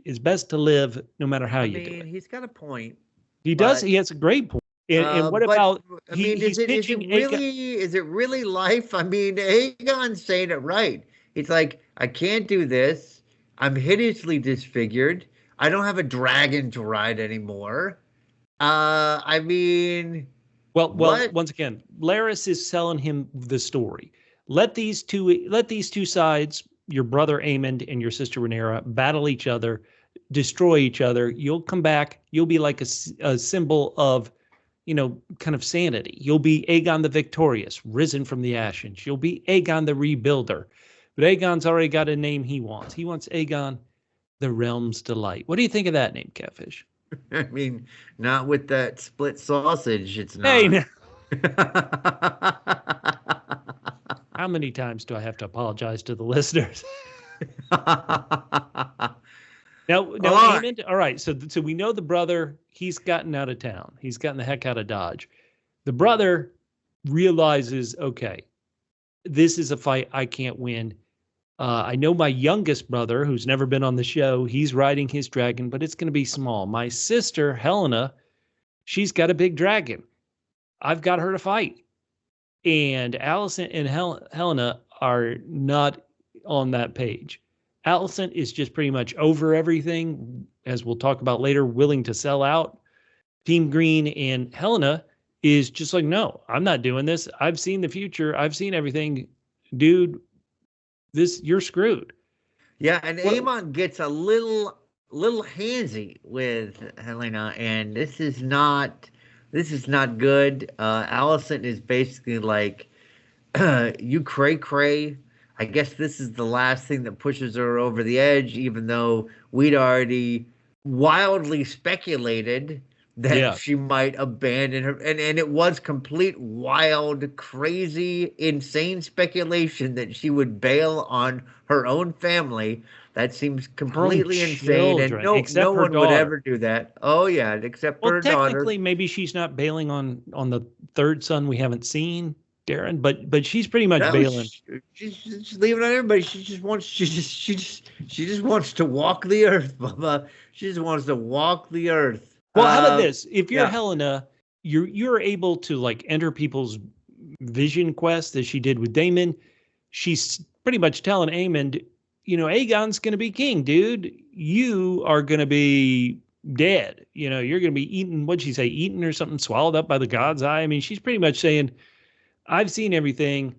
It's best to live no matter how you do it. He's got a point. He does. He has a great point. And what about? Is it really life? I mean, Aegon's saying it right. It's like, I can't do this. I'm hideously disfigured. I don't have a dragon to ride anymore. Well, once again, Larys is selling him the story. Let these two sides, your brother Aemond and your sister Rhaenyra, battle each other, destroy each other. You'll come back. You'll be like a symbol of, kind of sanity. You'll be Aegon the Victorious, risen from the ashes. You'll be Aegon the Rebuilder. But Aegon's already got a name he wants. He wants Aegon the Realm's Delight. What do you think of that name, Catfish? I mean, not with that split sausage. It's not. Hey, now. How many times do I have to apologize to the listeners? Now, Aemond, all right. So we know the brother, he's gotten out of town. He's gotten the heck out of Dodge. The brother realizes, okay, this is a fight I can't win. I know my youngest brother, who's never been on the show, he's riding his dragon, but it's going to be small. My sister, Helena, she's got a big dragon. I've got her to fight. And Alicent and Helena are not on that page. Alicent is just pretty much over everything, as we'll talk about later, willing to sell out. Team Green, and Helena is just like, no, I'm not doing this. I've seen the future. I've seen everything. Dude, you're screwed. Yeah, and Aemond gets a little handsy with Helena, and this is not good. Alicent is basically like, you cray. I guess this is the last thing that pushes her over the edge, even though we'd already wildly speculated that she might abandon her. And it was complete, wild, crazy, insane speculation that she would bail on her own family. That seems completely insane. And no one would ever do that. Oh, yeah, except for her daughter. Well, technically, maybe she's not bailing on the third son we haven't seen, Darren, but she's pretty much bailing. She's just leaving on everybody. She just wants to walk the earth, Bubba. She just wants to walk the earth. Well, how about this? If you're Helena, you're able to like enter people's vision quest as she did with Daemon. She's pretty much telling Aemond, Aegon's going to be king, dude. You are going to be dead. You're going to be eaten. What'd she say? Eaten or something? Swallowed up by the god's eye. I mean, she's pretty much saying, I've seen everything.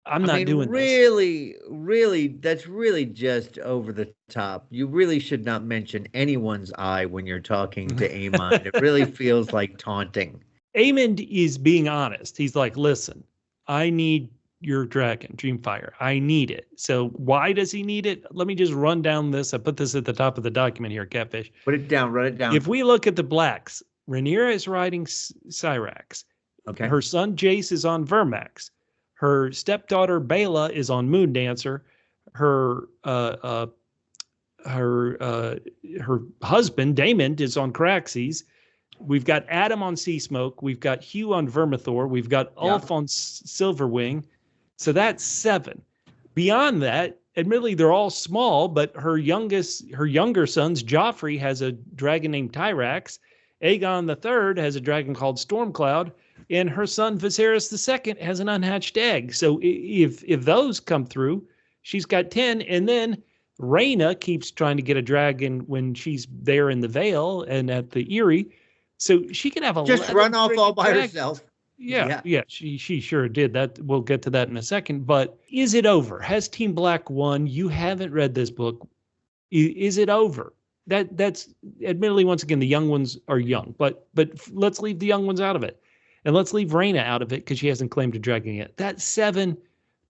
I'm not doing this. Really, that's really just over the top. You really should not mention anyone's eye when you're talking to Aemond. It really feels like taunting. Aemond is being honest. He's like, listen, I need your dragon, Dreamfire. I need it. So why does he need it? Let me just run down this. I put this at the top of the document here, Catfish. Put it down, run it down. If we look at the blacks, Rhaenyra is riding Syrax. Okay. Her son Jace is on Vermax. Her stepdaughter Bela is on Moondancer. Her husband Daemon is on Caraxes. We've got Adam on Seasmoke. We've got Hugh on Vermithor. We've got Ulf on Silverwing. So that's 7. Beyond that, admittedly, they're all small, but her younger sons, Joffrey has a dragon named Tyrax. Aegon III has a dragon called Stormcloud. And her son Viserys II has an unhatched egg. So if those come through, she's got 10. And then Rhaena keeps trying to get a dragon when she's there in the Vale and at the Eyrie. So she can have a just run off all by herself. Yeah, she sure did. That we'll get to that in a second. But is it over? Has Team Black won? You haven't read this book. Is it over? That's admittedly, once again, the young ones are young, but let's leave the young ones out of it. And let's leave Rhaena out of it because she hasn't claimed a dragon yet. That's 7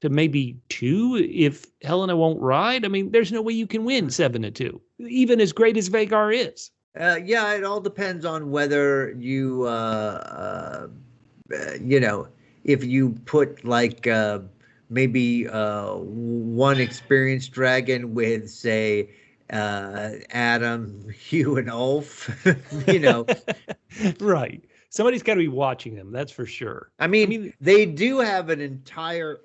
to maybe 2 if Helena won't ride. I mean, there's no way you can win 7-2, even as great as Vhagar is. It all depends on whether you, if you put like maybe one experienced dragon with, say, Adam, Hugh, and Ulf, Right. Somebody's got to be watching them, that's for sure. I mean, they do have an entire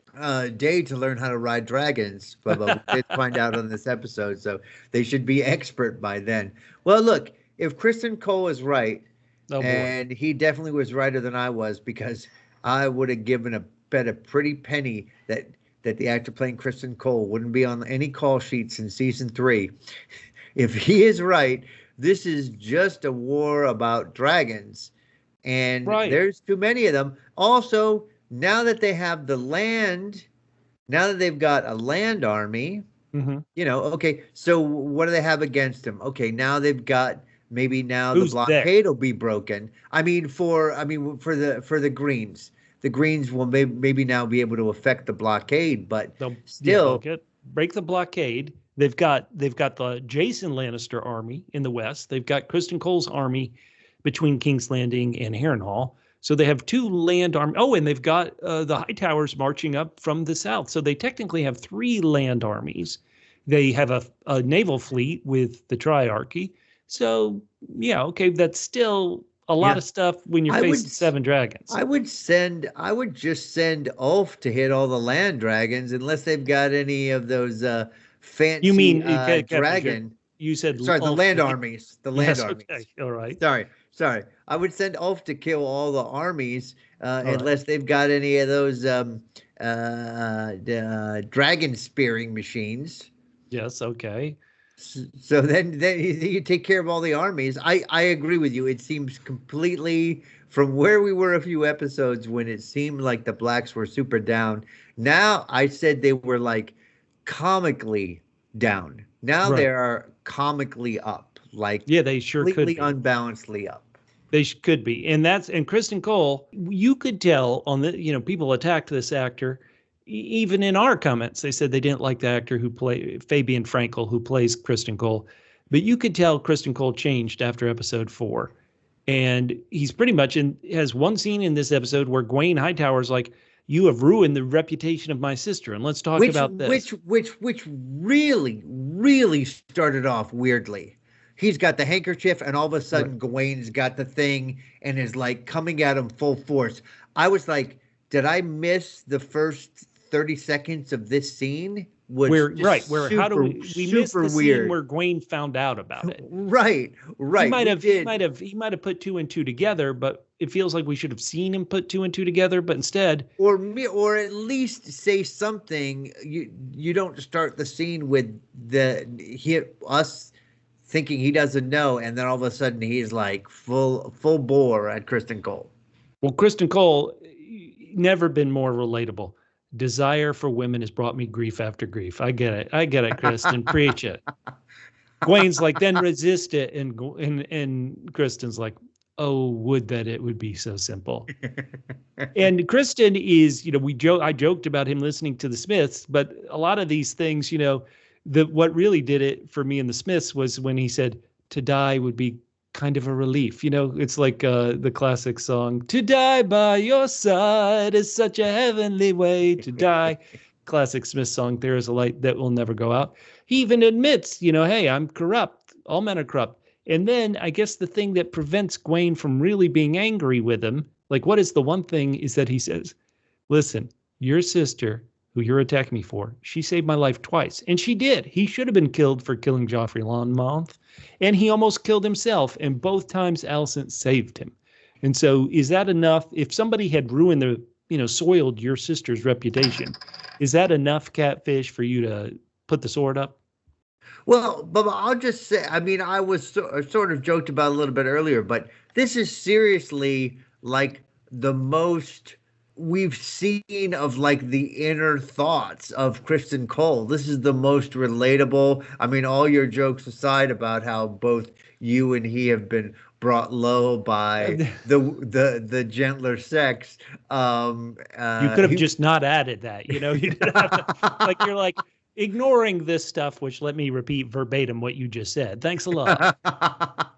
day to learn how to ride dragons, but we did find out on this episode, so they should be expert by then. Well, look, if Kristen Cole is right, and he definitely was righter than I was, because I would have bet a pretty penny that the actor playing Kristen Cole wouldn't be on any call sheets in season 3. If he is right, this is just a war about dragons. And there's too many of them. Also, now that they have the land, now that they've got a land army, okay, so what do they have against them? Okay, now they've got, maybe now the blockade will be broken. For the Greens. The Greens will maybe now be able to affect the blockade, but still break the blockade. They've got the Jason Lannister army in the west. They've got Kristen Cole's army between King's Landing and Harrenhal. So they have 2 land armies. Oh, and they've got the Hightowers marching up from the south. So they technically have 3 land armies. They have a naval fleet with the Triarchy. So, that's still a lot of stuff when you're facing 7 dragons. I would just send Ulf to hit all the land dragons, unless they've got any of those fancy dragon. You said the land armies. The land armies. Okay. All right. Sorry. I would send Ulf to kill all the armies, unless they've got any of those dragon spearing machines. Yes. Okay. So then you take care of all the armies. I agree with you. It seems completely from where we were a few episodes when it seemed like the blacks were super down. Now I said they were like comically down. Now they are comically up. Like they sure completely could be. Unbalancedly up. They could be. And Kristen Cole, you could tell on the, people attacked this actor. Even in our comments, they said they didn't like the actor who played Fabian Frankel, who plays Kristen Cole. But you could tell Kristen Cole changed after episode 4. And he's pretty much has one scene in this episode where Gwen Hightower's like, you have ruined the reputation of my sister, and let's talk about this. Which really started off weirdly. He's got the handkerchief, and all of a sudden Gawain's got the thing and is like coming at him full force. I was like, did I miss the first 30 seconds of this scene? How do we missed the scene where Gwen found out about it? Right. He might have put two and two together, but it feels like we should have seen him put two and two together, but instead, or at least say something. You don't start the scene with us thinking he doesn't know, and then all of a sudden he's like full bore at Criston Cole. Well, Criston Cole never been more relatable. Desire for women has brought me grief after grief. I get it, Criston. Preach it. Gwen's like, then resist it, and Criston's like, oh, would that it would be so simple. And Criston is, I joked about him listening to the Smiths, but a lot of these things, what really did it for me in the Smiths was when he said, to die would be kind of a relief. It's like the classic song, to die by your side is such a heavenly way to die. Classic Smith song, there is a light that will never go out. He even admits, hey, I'm corrupt. All men are corrupt. And then I guess the thing that prevents Gwen from really being angry with him, like what is the one thing, is that he says, listen, your sister, who you're attacking me for, she saved my life twice. And she did. He should have been killed for killing Joffrey Lonmouth. And he almost killed himself. And both times Alicent saved him. And so is that enough? If somebody had ruined soiled your sister's reputation, is that enough, Catfish, for you to put the sword up? Well, Bubba, I'll just say, I was sort of joked about a little bit earlier, but this is seriously like the most we've seen of like the inner thoughts of Criston Cole. This is the most relatable. All your jokes aside about how both you and he have been brought low by the gentler sex. You could have just not added that, you didn't have to, you're like ignoring this stuff, which let me repeat verbatim what you just said. Thanks a lot.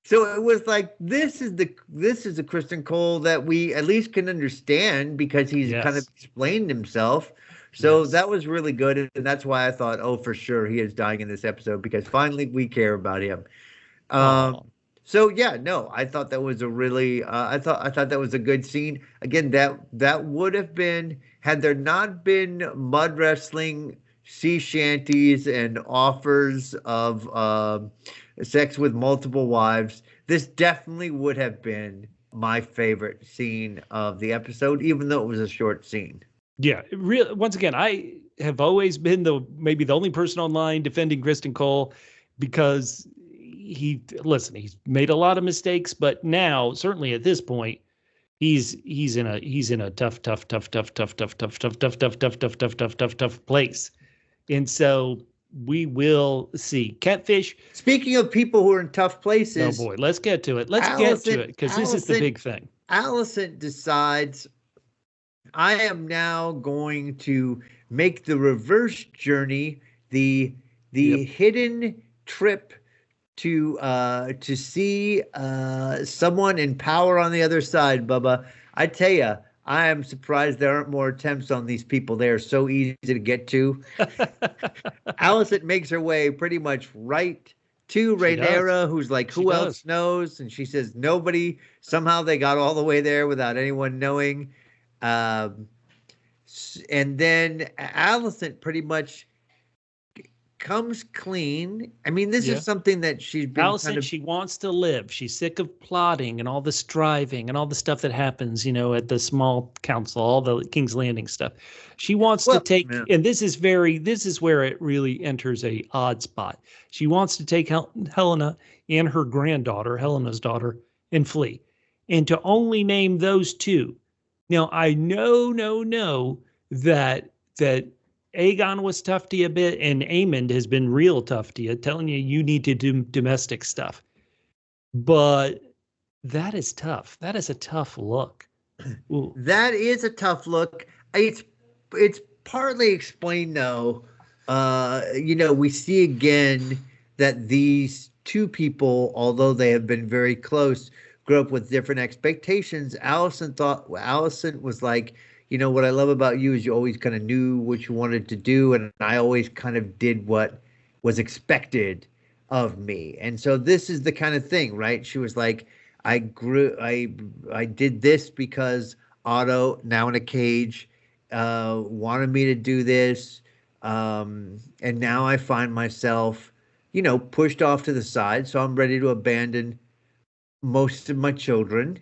So it was like, this is the Criston Cole that we at least can understand because he's kind of explained himself. So that was really good. And that's why I thought, oh, for sure, he is dying in this episode because finally we care about him. So yeah, no, I thought that was a really, I thought that was a good scene. Again, that would have been, had there not been mud wrestling, sea shanties, and offers of sex with multiple wives, this definitely would have been my favorite scene of the episode, even though it was a short scene. Yeah, once again, I have always been maybe the only person online defending Criston Cole because he's made a lot of mistakes, but now certainly at this point he's in a tough place, and so we will see. Catfish. Speaking of people who are in tough places. Oh boy, let's get to it. Get to it because this is the big thing. Alicent decides, I am now going to make the reverse journey, the hidden trip to see someone in power on the other side, Bubba. I tell you, I am surprised there aren't more attempts on these people. They are so easy to get to. Alicent makes her way pretty much right to Rhaenyra, who's like, who else knows? And she says, nobody. Somehow they got all the way there without anyone knowing. And then Alicent pretty much comes clean. This is something that she's been Alicent, she wants to live. She's sick of plotting and all the striving and all the stuff that happens, at the small council, all the King's Landing stuff. She wants to take, and this is where it really enters a odd spot. She wants to take Helena and her granddaughter, Helena's daughter, and flee. And to only name those two. Now, I know that Aegon was tough to you a bit, and Aemond has been real tough to you, telling you need to do domestic stuff. But that is tough. That is a tough look. Ooh. That is a tough look. It's partly explained, though. We see again that these two people, although they have been very close, grew up with different expectations. Alicent was like, what I love about you is you always kind of knew what you wanted to do, and I always kind of did what was expected of me. And so this is the kind of thing, right? She was like, I did this because Otto, now in a cage, wanted me to do this. And now I find myself, pushed off to the side. So I'm ready to abandon most of my children.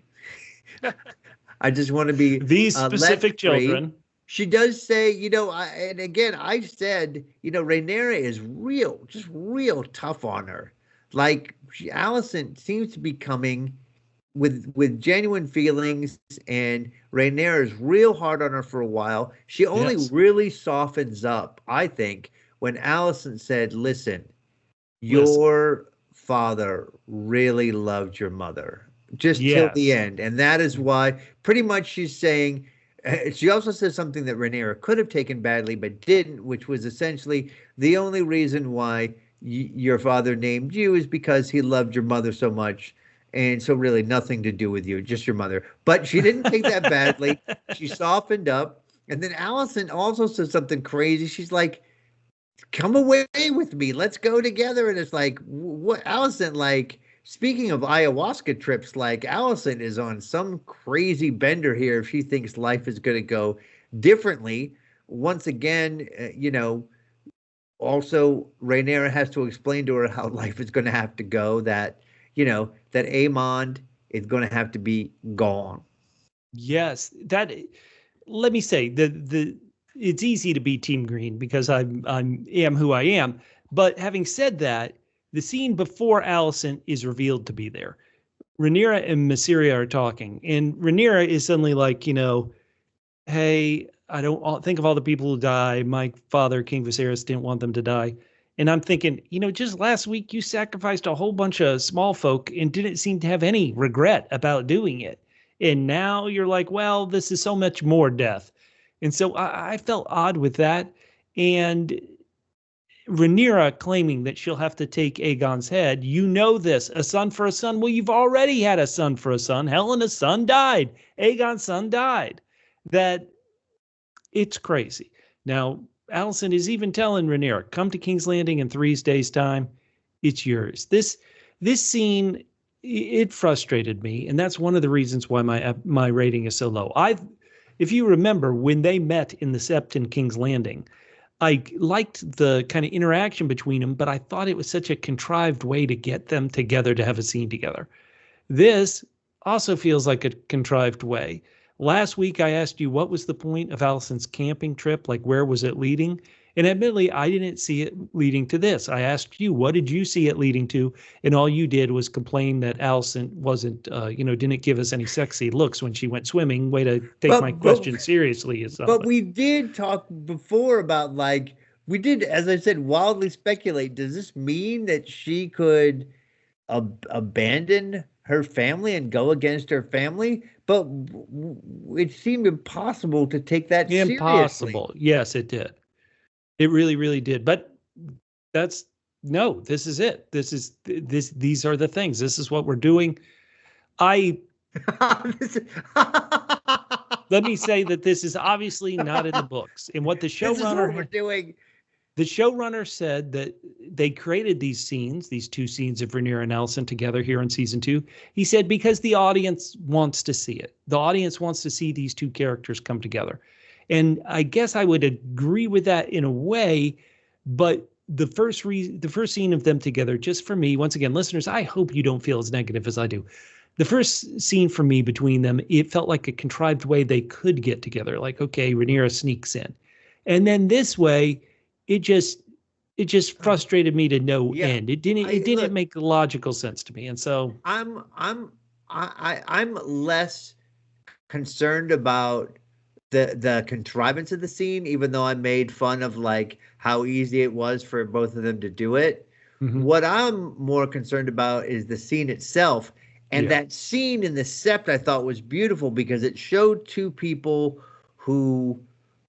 I just want to be these specific children. She does say, and again, I said, Rhaenyra is just real tough on her. Like Alicent seems to be coming with genuine feelings, and Rhaenyra is real hard on her for a while. She only really softens up, I think, when Alicent said, listen, your father really loved your mother. Just till the end. And that is why pretty much she's saying, she also says something that Rhaenyra could have taken badly but didn't, which was essentially the only reason why your father named you is because he loved your mother so much. And so really nothing to do with you, just your mother. But she didn't take that badly. She softened up. And then Alicent also says something crazy. She's like, come away with me. Let's go together. And it's like, what? Alicent, like, speaking of ayahuasca trips, like Alicent is on some crazy bender here if she thinks life is going to go differently. Once again, also Rhaenyra has to explain to her how life is going to have to go, that, that Aemond is going to have to be gone. Yes, let me say, it's easy to be Team Green because I am who I am. But having said that, the scene before Alicent is revealed to be there. Rhaenyra and Mysaria are talking, and Rhaenyra is suddenly like, hey, I don't think of all the people who die. My father, King Viserys, didn't want them to die. And I'm thinking, just last week you sacrificed a whole bunch of small folk and didn't seem to have any regret about doing it. And now you're like, well, this is so much more death. And so I felt odd with that. And Rhaenyra claiming that she'll have to take Aegon's head. This, a son for a son. Well, you've already had a son for a son. Helena's son died. Aegon's son died. That it's crazy. Now, Alicent is even telling Rhaenyra, come to King's Landing in 3 days' time. It's yours. This scene, it frustrated me. And that's one of the reasons why my rating is so low. If you remember, when they met in the Sept in King's Landing, I liked the kind of interaction between them, but I thought it was such a contrived way to get them together to have a scene together. This also feels like a contrived way. Last week, I asked you, what was the point of Alicent's camping trip? Like, where was it leading? And admittedly, I didn't see it leading to this. I asked you, what did you see it leading to? And all you did was complain that Alicent wasn't, didn't give us any sexy looks when she went swimming. Way to take my question seriously. But we did talk before about, like, we did, as I said, wildly speculate. Does this mean that she could abandon her family and go against her family? But it seemed impossible to take that seriously. Impossible. Yes, it did. It really, really did. But this is it. These are the things. This is what we're doing. Let me say that this is obviously not in the books. And what the showrunner the showrunner said that they created these two scenes of Rhaenyra and Alicent together here in season 2. He said, because the audience wants to see it. The audience wants to see these two characters come together. And I guess I would agree with that in a way, but the first scene of them together, just for me, once again, listeners, I hope you don't feel as negative as I do. The first scene for me between them, it felt like a contrived way they could get together. Like, okay, Rhaenyra sneaks in. And then this way, it just frustrated me to no end. It didn't make logical sense to me. And so I'm less concerned about the contrivance of the scene, even though I made fun of like how easy it was for both of them to do it. Mm-hmm. What I'm more concerned about is the scene itself. And that scene in the Sept I thought was beautiful because it showed two people who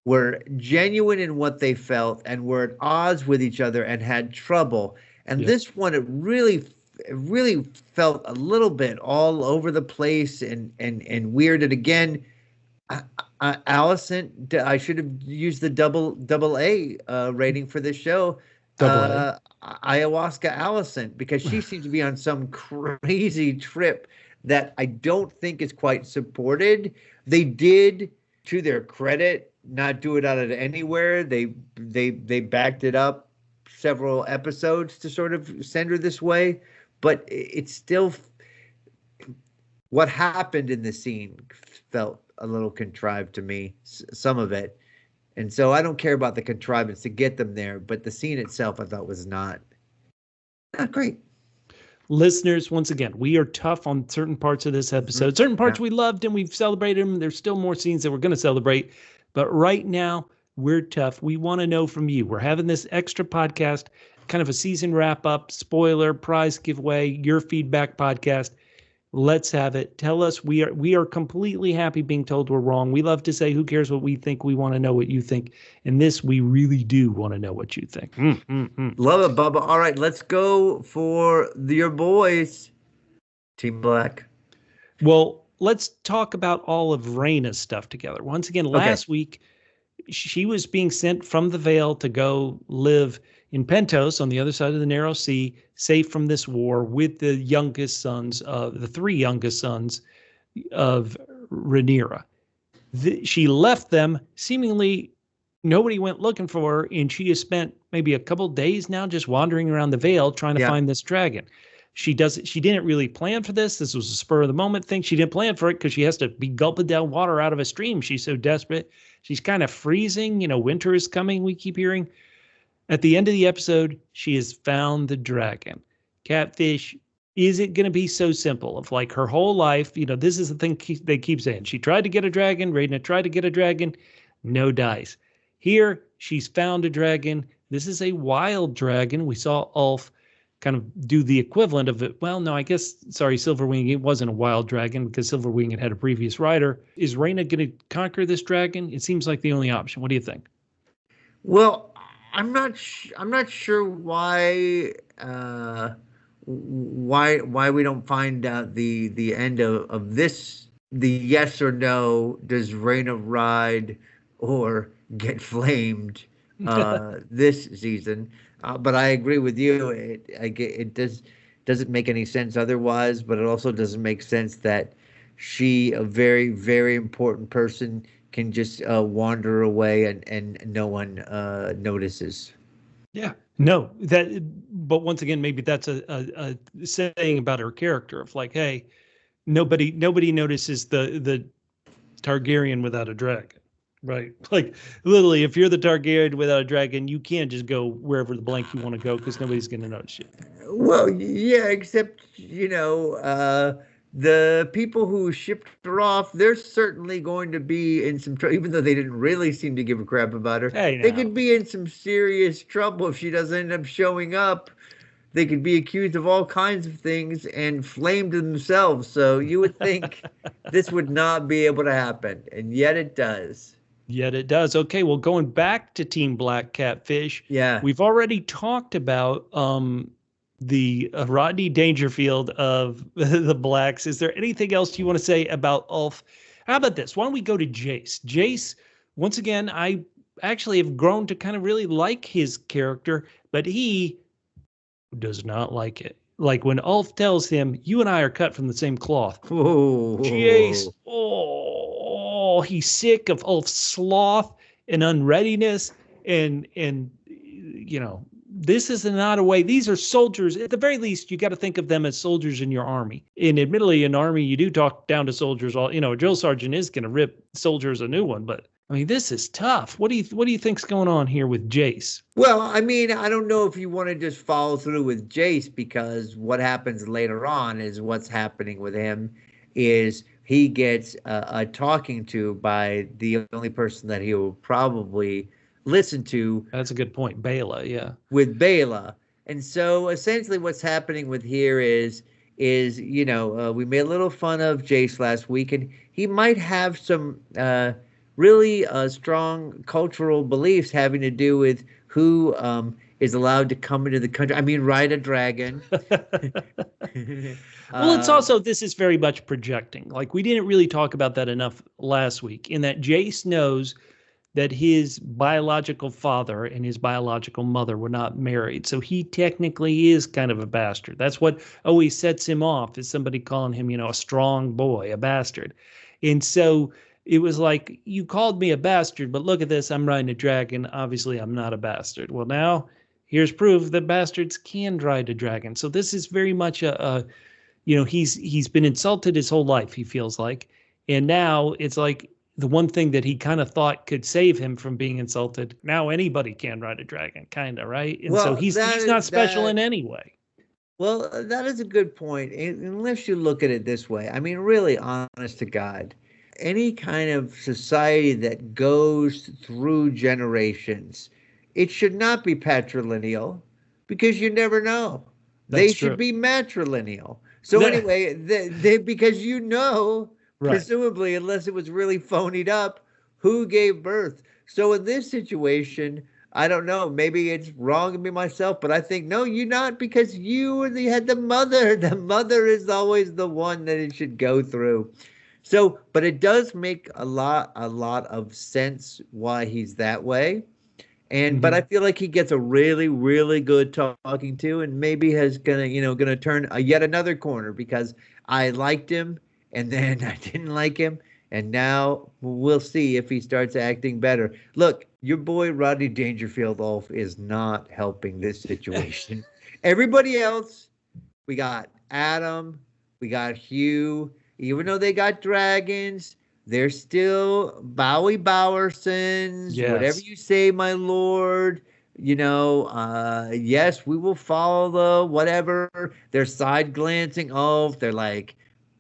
were genuine in what they felt and were at odds with each other and had trouble. And this one, it really really felt a little bit all over the place and weird. And again, Alicent, I should have used the double A rating for this show. Double A. Ayahuasca Alicent, because she seems to be on some crazy trip that I don't think is quite supported. They did, to their credit, not do it out of anywhere. They backed it up several episodes to sort of send her this way, but it's still, what happened in the scene felt a little contrived to me, some of it. And so I don't care about the contrivance to get them there, but the scene itself I thought was not great. Listeners, once again, we are tough on certain parts of this episode. Certain parts we loved and we've celebrated them. There's still more scenes that we're going to celebrate. But right now, we're tough. We want to know from you. We're having this extra podcast, kind of a season wrap-up, spoiler, prize giveaway, your feedback podcast. Let's have it. Tell us. We are completely happy being told we're wrong. We love to say, who cares what we think? We want to know what you think. And this, we really do want to know what you think. Love it, Bubba. All right, let's go for your boys, Team Black. Well, let's talk about all of Rhaenyra's stuff together. Once again, last week, she was being sent from the Vale to go live in Pentos on the other side of the Narrow Sea, safe from this war, with the youngest sons of the three youngest sons of Rhaenyra. She left them. Seemingly, nobody went looking for her, and she has spent maybe a couple days now just wandering around the Vale trying to find this dragon. She didn't really plan for this. This was a spur of the moment thing. She didn't plan for it because she has to be gulping down water out of a stream. She's so desperate. She's kind of freezing. Winter is coming, we keep hearing. At the end of the episode, she has found the dragon. Catfish, is it going to be so simple of like her whole life? This is the thing they keep saying. She tried to get a dragon. Rhaenyra tried to get a dragon. No dice. Here, she's found a dragon. This is a wild dragon. We saw Ulf kind of do the equivalent of it. Well, no, I guess, sorry, Silverwing, it wasn't a wild dragon because Silverwing had a previous rider. Is Rhaenyra going to conquer this dragon? It seems like the only option. What do you think? Well, I'm not sure why we don't find out the end of this, the yes or no, does Rhaenyra ride or get flamed this season. But I agree with you. It doesn't make any sense otherwise, but it also doesn't make sense that she, a very, very important person, can just wander away and no one notices. Yeah. No, but once again, maybe that's a saying about her character of like, hey, nobody notices the Targaryen without a dragon. Right. Like literally, if you're the Targaryen without a dragon, you can't just go wherever the blank you want to go because nobody's going to notice you. Well, yeah, except, the people who shipped her off, they're certainly going to be in some trouble, even though they didn't really seem to give a crap about her. Hey, they could be in some serious trouble if she doesn't end up showing up. They could be accused of all kinds of things and flamed themselves. So you would think this would not be able to happen, and yet it does. Yet it does. Okay, well, going back to Team Black Catfish, we've already talked about the Rodney Dangerfield of the Blacks. Is there anything else you want to say about Ulf? How about this? Why don't we go to Jace? Jace, once again, I actually have grown to kind of really like his character, but he does not like it. Like when Ulf tells him, you and I are cut from the same cloth. Oh. Jace, he's sick of Ulf's sloth and unreadiness. And this is not a way. These are soldiers. At the very least, you got to think of them as soldiers in your army. And admittedly, in the army, you do talk down to soldiers. A drill sergeant is going to rip soldiers a new one. But I mean, this is tough. What do you think's going on here with Jace? Well, I mean, I don't know if you want to just follow through with Jace, because what happens later on is what's happening with him is he gets a talking to by the only person that he will probably listen to. That's a good point. Baela, yeah. With Baela. And so essentially what's happening with here is we made a little fun of Jace last week, and he might have some really strong cultural beliefs having to do with who is allowed to come into the country. I mean, ride a dragon. Well, it's also, this is very much projecting. Like, we didn't really talk about that enough last week, in that Jace knows that his biological father and his biological mother were not married. So he technically is kind of a bastard. That's what always sets him off, is somebody calling him, a strong boy, a bastard. And so it was like, you called me a bastard, but look at this, I'm riding a dragon. Obviously, I'm not a bastard. Well, now here's proof that bastards can ride a dragon. So this is very much he's been insulted his whole life, he feels like. And now it's like the one thing that he kind of thought could save him from being insulted. Now anybody can ride a dragon, kind of, right? And so he's not special in any way. Well, that is a good point. Unless you look at it this way. I mean, really, honest to God, any kind of society that goes through generations, it should not be patrilineal, because you never know. They should be matrilineal. So anyway, because presumably, unless it was really phonied up, who gave birth. So in this situation, I don't know, maybe it's wrong of me myself, but I think, no, you're not, because you had the mother. The mother is always the one that it should go through. So, but it does make a lot of sense why he's that way. And but I feel like he gets a really, really good talking to, and maybe has gonna turn yet another corner, because I liked him and then I didn't like him, and now we'll see if he starts acting better. Look, your boy Rodney Dangerfield Ulf is not helping this situation. Everybody else, we got Adam, we got Hugh. Even though they got dragons, they're still Bowie Bowersons. Yes. Whatever you say, my lord. Yes, we will follow whatever. They're side glancing. Oh, they're like,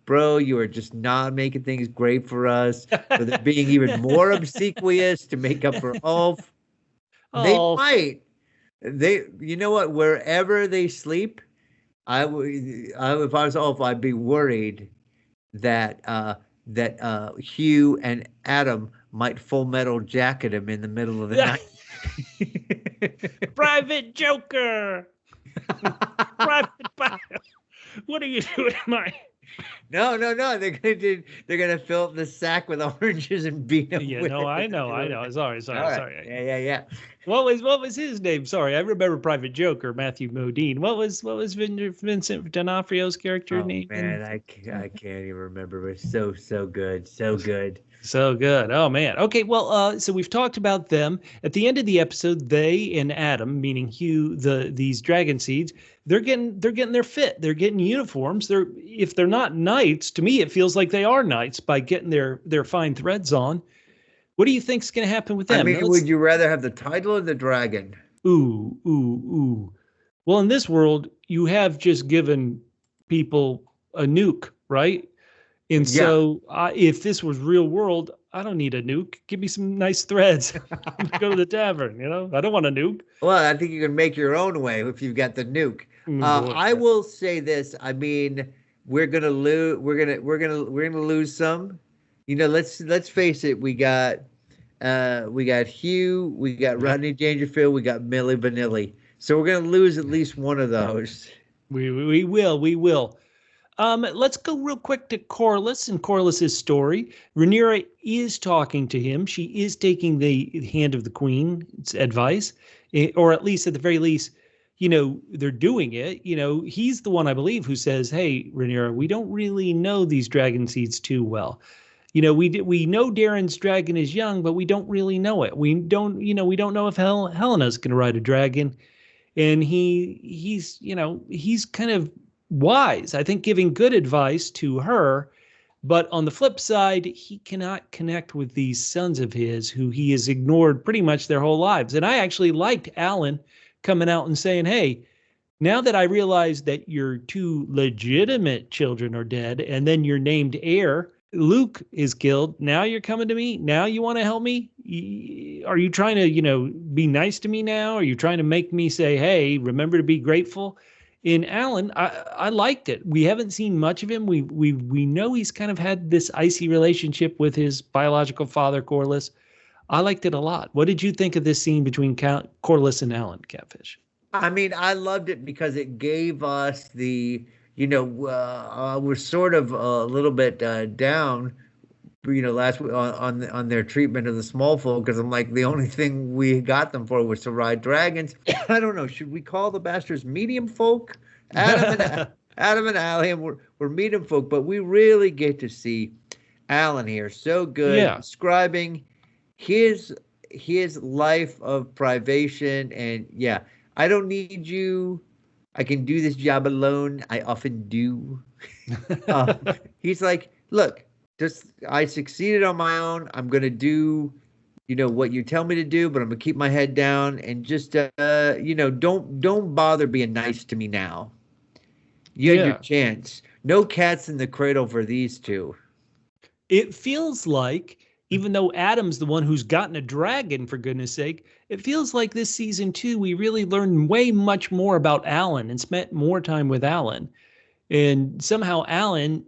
bro, you are just not making things great for us. So they're being even more obsequious to make up for Ulf. They might. You know what? Wherever they sleep, if I was Ulf, I'd be worried that Hugh and Adam might Full Metal Jacket him in the middle of the night. Private Joker. Private Bio. What are you doing, Mike? No. They're gonna fill up the sack with oranges and beat him. Yeah, no, I know. Sorry. Right. Yeah. What was his name? Sorry, I remember Private Joker, Matthew Modine. What was Vincent D'Onofrio's character name? Man, I can't even remember. It's so good, so good. So good. Oh man. Okay. Well, so we've talked about them. At the end of the episode, they and Adam, meaning Hugh, these dragon seeds, they're getting their fit. They're getting uniforms. If they're not knights, to me it feels like they are knights by getting their fine threads on. What do you think's going to happen with them? I mean, would you rather have the title or the dragon? Ooh. Well, in this world, you have just given people a nuke, right? And so if this was real world, I don't need a nuke. Give me some nice threads. Go to the tavern, I don't want a nuke. Well, I think you can make your own way if you've got the nuke. I will say this. I mean, we're gonna lose. We're gonna lose some. Let's face it. We got Hugh. We got Rodney Dangerfield. We got Milli Vanilli. So we're gonna lose at least one of those. We will. Let's go real quick to Corlys and Corlys's story. Rhaenyra is talking to him. She is taking the hand of the queen's advice, or at least at the very least, they're doing it. He's the one, I believe, who says, "Hey, Rhaenyra, we don't really know these dragon seeds too well. We know Darren's dragon is young, but we don't really know it. We don't know if Helena's going to ride a dragon." And he's kind of wise, I think, giving good advice to her, but on the flip side, he cannot connect with these sons of his who he has ignored pretty much their whole lives. And I actually liked Alan coming out and saying, "Hey, now that I realize that your two legitimate children are dead, and then your named heir, Luke, is killed, now you're coming to me? Now you want to help me? Are you trying to, be nice to me now? Are you trying to make me say, hey, remember to be grateful?" In Alan, I liked it. We haven't seen much of him. We know he's kind of had this icy relationship with his biological father, Corlys. I liked it a lot. What did you think of this scene between Corlys and Alan, Catfish? I mean, I loved it because it gave us we're sort of a little bit down, last week on their treatment of the small folk, because I'm like, the only thing we got them for was to ride dragons. I don't know. Should we call the bastards medium folk? Adam and Allie, we're medium folk, but we really get to see Alan here so good describing his life of privation, and I don't need you. I can do this job alone. I often do. He's like, look, I succeeded on my own. I'm gonna do, what you tell me to do, but I'm gonna keep my head down and just, don't bother being nice to me now. You had your chance. No cats in the cradle for these two. It feels like, even though Adam's the one who's gotten a dragon, for goodness sake, it feels like this season 2, we really learned way much more about Alan and spent more time with Alan. And somehow Alan,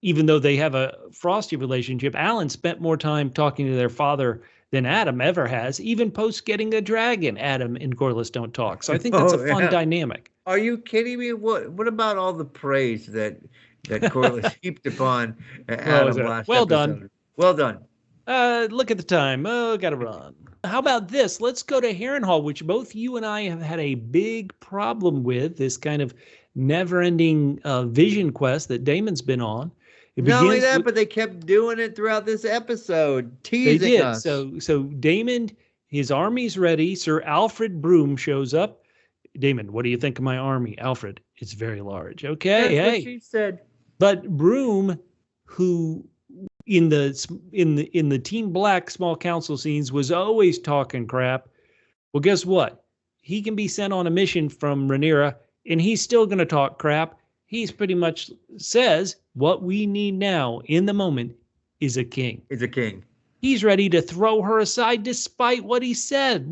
even though they have a frosty relationship, Alan spent more time talking to their father than Adam ever has. Even post getting a dragon, Adam and Corlys don't talk. So I think that's a fun dynamic. Are you kidding me? What about all the praise that Corlys heaped upon Adam last well episode? Done. Well done. Look at the time. Oh, gotta run. How about this? Let's go to Harrenhal, which both you and I have had a big problem with, this kind of never-ending vision quest that Daemon's been on. Not only that, but they kept doing it throughout this episode, teasing us. So Daemon, his army's ready. Sir Alfred Broom shows up. Daemon, what do you think of my army? Alfred, it's very large. Okay, That's what she said. But Broom, who in the Team Black small council scenes was always talking crap. Well, guess what? He can be sent on a mission from Rhaenyra, and he's still going to talk crap. He's pretty much says what we need now in the moment is a king. Is a king. He's ready to throw her aside despite what he said.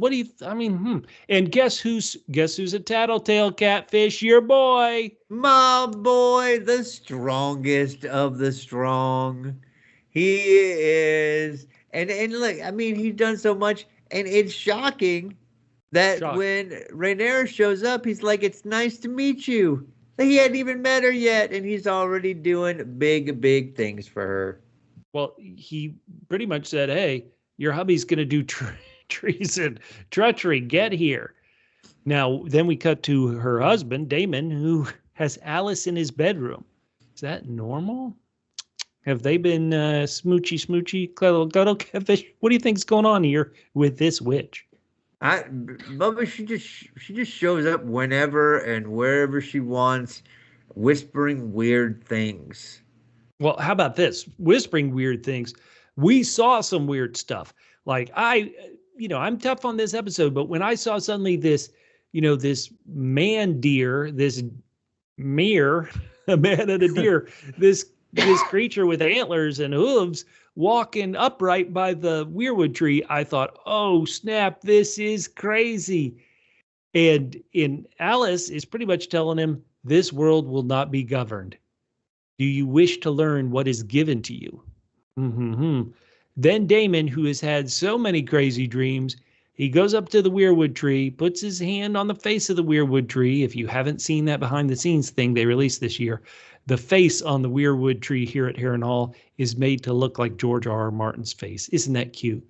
And guess who's a tattle-tale, Catfish? Your boy. My boy, the strongest of the strong. He is. And look, I mean, he's done so much, and it's shocking that when Rhaenyra shows up, he's like, it's nice to meet you. He hadn't even met her yet, and he's already doing big, big things for her. Well, he pretty much said, hey, your hubby's going to do treason, treachery, get here. Now, then we cut to her husband, Daemon, who has Alice in his bedroom. Is that normal? Have they been smoochy, cuddle, Catfish? What do you think's going on here with this witch? Bubba, she just shows up whenever and wherever she wants, whispering weird things. Well, how about this? Whispering weird things. We saw some weird stuff. Like I'm tough on this episode, but when I saw suddenly this man deer, this mere, a man and a deer, this creature with antlers and hooves walking upright by the weirwood tree, I thought, oh snap, this is crazy. And Alice is pretty much telling him, this world will not be governed. Do you wish to learn what is given to you? Then Daemon, who has had so many crazy dreams, he goes up to the weirwood tree, puts his hand on the face of the weirwood tree. If you haven't seen that behind the scenes thing they released this year, the face on the weirwood tree here at Harrenhal is made to look like George R.R. Martin's face. Isn't that cute?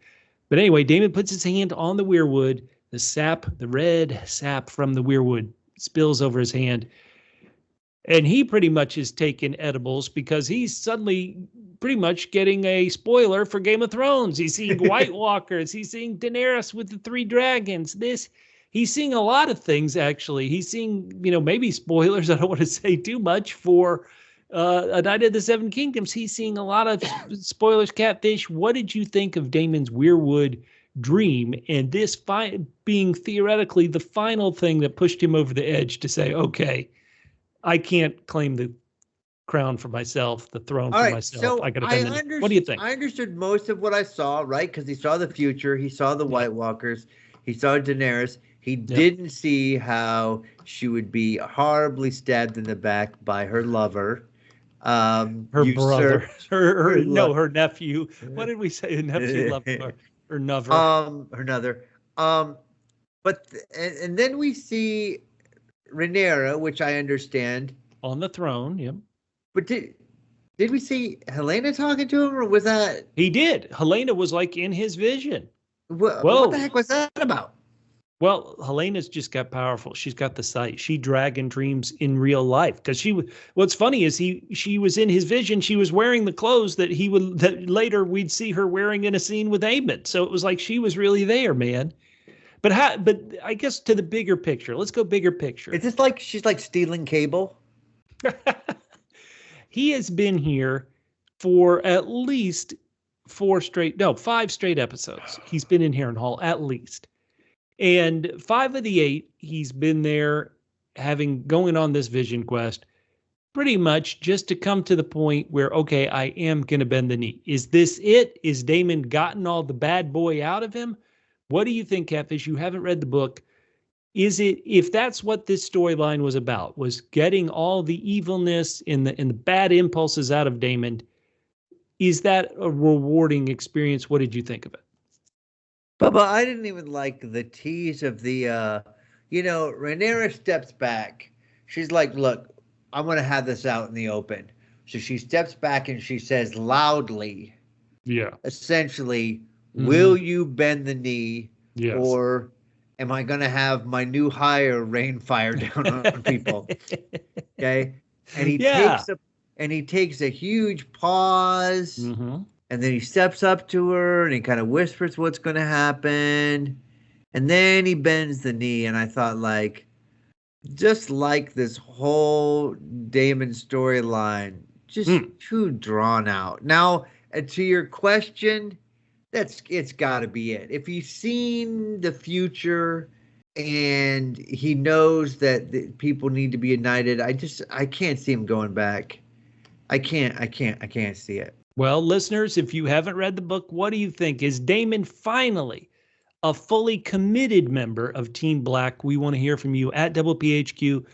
But anyway, Daemon puts his hand on the weirwood. The sap, the red sap from the weirwood spills over his hand. And he pretty much is taking edibles because he's suddenly pretty much getting a spoiler for Game of Thrones. He's seeing White Walkers. He's seeing Daenerys with the 3 dragons. He's seeing a lot of things, actually. He's seeing, maybe spoilers. I don't want to say too much for A Night of the Seven Kingdoms. He's seeing a lot of spoilers. Catfish, what did you think of Daemon's weirwood dream and this being theoretically the final thing that pushed him over the edge to say, okay, I can't claim the crown for myself, the throne for myself. So I got to. What do you think? I understood most of what I saw, right? Because he saw the future. He saw the White Walkers. He saw Daenerys. He didn't see how she would be horribly stabbed in the back by her lover. Her brother. Her nephew. What did we say? The nephew loved her. Her nover. Her nother. But and then we see Rhaenyra, which I understand. On the throne, yep. But did we see Helena talking to him, or was that... He did. Helena was like in his vision. What the heck was that about? Well, Helena's just got powerful. She's got the sight. She dragon dreams in real life. Because what's funny is she was in his vision. She was wearing the clothes that later we'd see her wearing in a scene with Aemond. So it was like she was really there, man. But I guess to the bigger picture. Let's go bigger picture. Is this like she's like stealing cable? He has been here for at least 5 straight episodes. He's been in Harrenhal at least. And 5 of the 8, he's been there going on this vision quest pretty much just to come to the point where, okay, I am going to bend the knee. Is this it? Is Daemon gotten all the bad boy out of him? What do you think, Catfish? You haven't read the book. Is it, if that's what this storyline was about, was getting all the evilness and the bad impulses out of Daemon, is that a rewarding experience? What did you think of it? Bubba, I didn't even like the tease of the, Rhaenyra steps back. She's like, look, I'm going to have this out in the open. So she steps back and she says loudly, essentially, will you bend the knee? Yes. Or am I going to have my new hire rain fire down on people? Okay. And he takes a huge pause. Mm-hmm. And then he steps up to her and he kind of whispers what's going to happen. And then he bends the knee. And I thought, like, just like this whole Daemon storyline, just too drawn out. Now, to your question, it's got to be it. If he's seen the future and he knows that the people need to be united, I can't see him going back. I can't see it. Well, listeners, if you haven't read the book, what do you think? Is Daemon finally a fully committed member of Team Black? We want to hear from you at PHQ.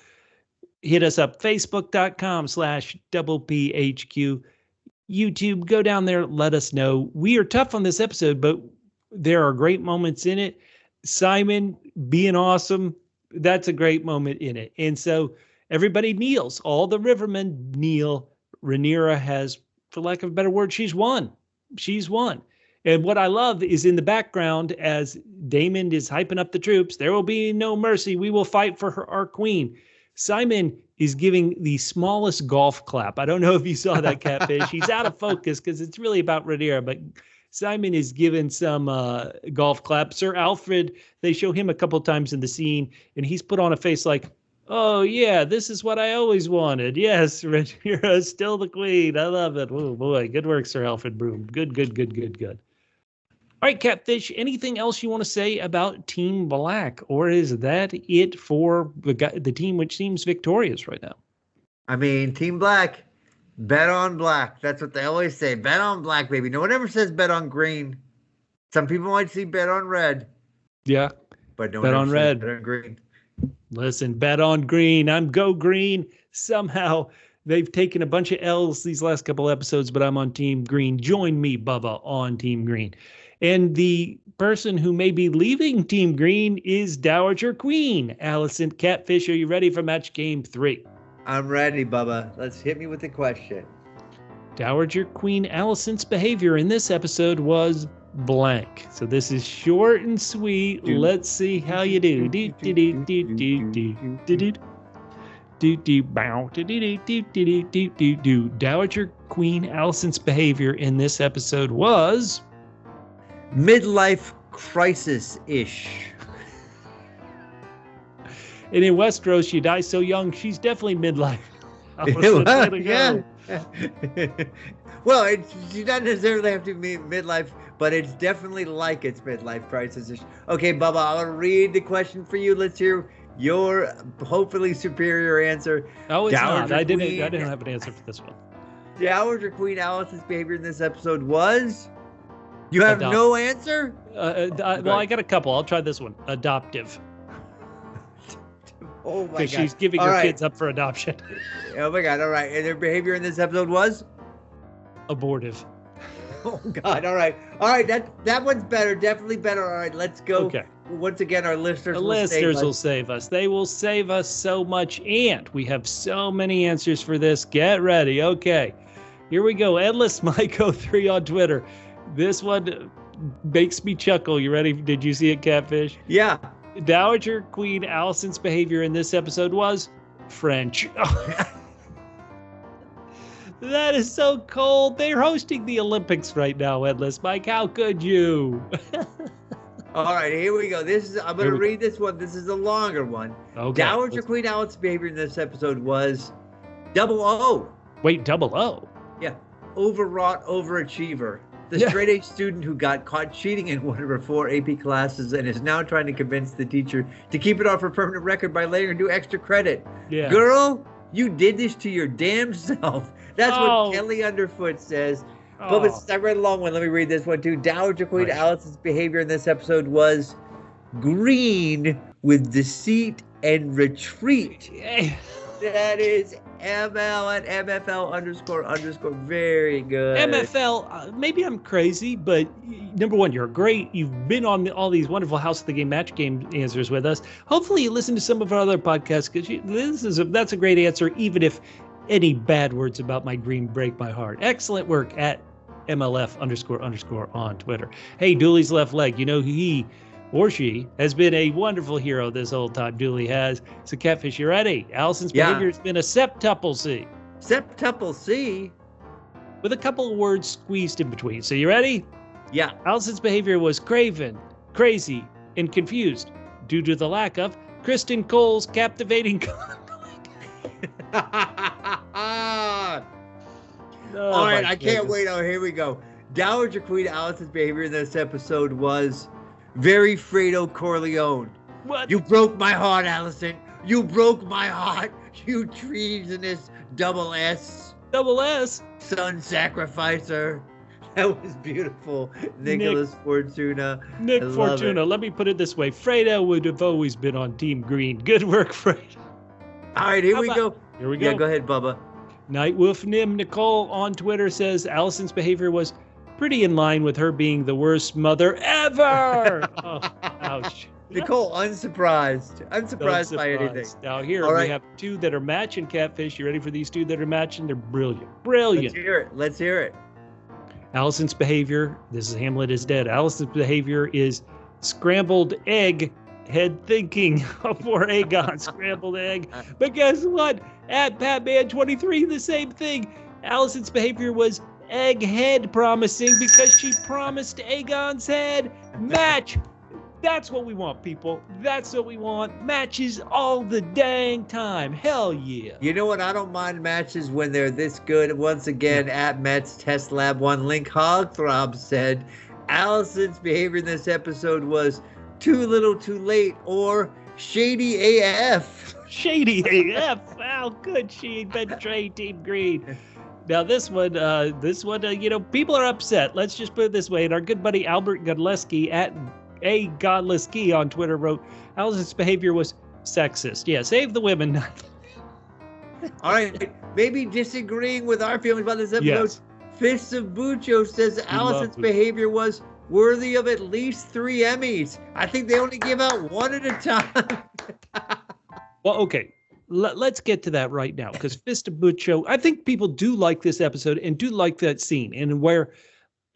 Hit us up, facebook.com/PHQ. YouTube, go down there, let us know. We are tough on this episode, but there are great moments in it. Simon being awesome, that's a great moment in it. And so everybody kneels. All the Rivermen kneel. Rhaenyra has, for lack of a better word, she's won. She's won. And what I love is in the background as Daemon is hyping up the troops, there will be no mercy. We will fight for our queen. Simon is giving the smallest golf clap. I don't know if you saw that, Catfish. He's out of focus because it's really about Rhaenyra, but Simon is giving some golf clap. Sir Alfred, they show him a couple times in the scene, and he's put on a face like, oh, yeah, this is what I always wanted. Yes, Rhaenyra is still the queen. I love it. Oh, boy. Good work, Sir Alfred Broom. Good. All right, Catfish, anything else you want to say about Team Black? Or is that it for the team which seems victorious right now? I mean, Team Black, bet on black. That's what they always say. Bet on black, baby. No one ever says bet on green. Some people might see bet on red. Yeah. But no one ever says bet on green. Listen, bet on green. I'm go green. Somehow they've taken a bunch of L's these last couple episodes, but I'm on Team Green. Join me, Bubba, on Team Green. And the person who may be leaving Team Green is Dowager Queen Alicent. Catfish, are you ready for match game 3? I'm ready, Bubba. Let's hit me with the question. Dowager Queen Alicent's behavior in this episode was blank. So this is short and sweet. Let's see how you do. Dowager Queen Alicent's behavior in this episode was midlife crisis-ish. And in Westeros, she dies so young, she's definitely midlife. Yeah. Well, she doesn't necessarily have to be midlife, but it's definitely like it's midlife crisis-ish. Okay, Bubba, I'll read the question for you. Let's hear your hopefully superior answer. Oh, it's not. I didn't have an answer for this one. Dowager Queen Alicent's behavior in this episode was... You have no answer? Well, I got a couple. I'll try this one. Adoptive. Oh, my God. Because she's giving her kids up for adoption. Oh, my God. All right. And their behavior in this episode was? Abortive. Oh God! All right. That one's better. Definitely better. All right, let's go. Okay. Once again, our listeners. The will listeners save will us. save us. They will save us so much, and we have so many answers for this. Get ready. Okay, here we go. Endless Mike03 on Twitter. This one makes me chuckle. You ready? Did you see it, Catfish? Yeah. Dowager Queen Alicent's behavior in this episode was French. That is so cold. They're hosting the Olympics right now, Endless Mike. How could you? All right, here we go. I'm going to read this one. This is a longer one. Okay. Dowager Queen Alicent's behavior in this episode was double O. Wait, double O? Yeah. Overwrought overachiever. The straight A student who got caught cheating in one of her 4 AP classes and is now trying to convince the teacher to keep it off her permanent record by letting her do extra credit. Yeah. Girl, you did this to your damn self. That's what Kelly Underfoot says. But I read a long one. Let me read this one too. Dowager Queen Alicent's behavior in this episode was green with deceit and retreat. That is ML at MFL __. Very good. MFL, maybe I'm crazy, but number one, you're great. You've been on all these wonderful House of the Game match game answers with us. Hopefully you listen to some of our other podcasts because that's a great answer, even if any bad words about my dream break my heart. Excellent work at MLF __ on Twitter. Hey, Dooley's left leg. You know, he or she has been a wonderful hero this whole time. Dooley has. So, Catfish, you ready? Allison's behavior has been a septuple C. Septuple C? With a couple of words squeezed in between. So, you ready? Yeah. Allison's behavior was craven, crazy, and confused due to the lack of Kristen Cole's captivating All right, I can't wait. Oh, here we go. Dowager Queen Alicent's behavior in this episode was very Fredo Corleone. What? You broke my heart, Alicent. You broke my heart. You treasonous double S. Double S? Son sacrificer. That was beautiful. Nicholas Fortuna. Nick Fortuna. Let me put it this way. Fredo would have always been on Team Green. Good work, Fredo. All right, here we go. Here we go. Yeah, go ahead, Bubba. Nightwolf Nim Nicole on Twitter says Allison's behavior was pretty in line with her being the worst mother ever. Oh, ouch. Nicole, unsurprised by anything. Now here we have two that are matching, Catfish. You ready for these two that are matching? They're brilliant. Brilliant. Let's hear it. Allison's behavior, this is Hamlet is dead. Allison's behavior is scrambled egg head thinking for Aegon, scrambled egg. But guess what? At Batman23, the same thing. Allison's behavior was egghead promising because she promised Aegon's head. Match. That's what we want, people. That's what we want. Matches all the dang time. Hell yeah. You know what? I don't mind matches when they're this good. Once again, at Mets Test Lab 1, Link Hogthrob said Allison's behavior in this episode was too little too late or shady AF. Shady AF. Wow, good. She betrayed Team Green. Now this one, you know, people are upset. Let's just put it this way. And our good buddy Albert Godleski at A Godleski on Twitter wrote, Allison's behavior was sexist. Yeah, save the women. All right, maybe disagreeing with our feelings about this episode. Yes. Fists of Bucho says Allison's behavior was worthy of at least 3 Emmys. I think they only give out 1 at a time. Well, okay. Let's get to that right now, because Fist of Bucho, I think people do like this episode and do like that scene. And where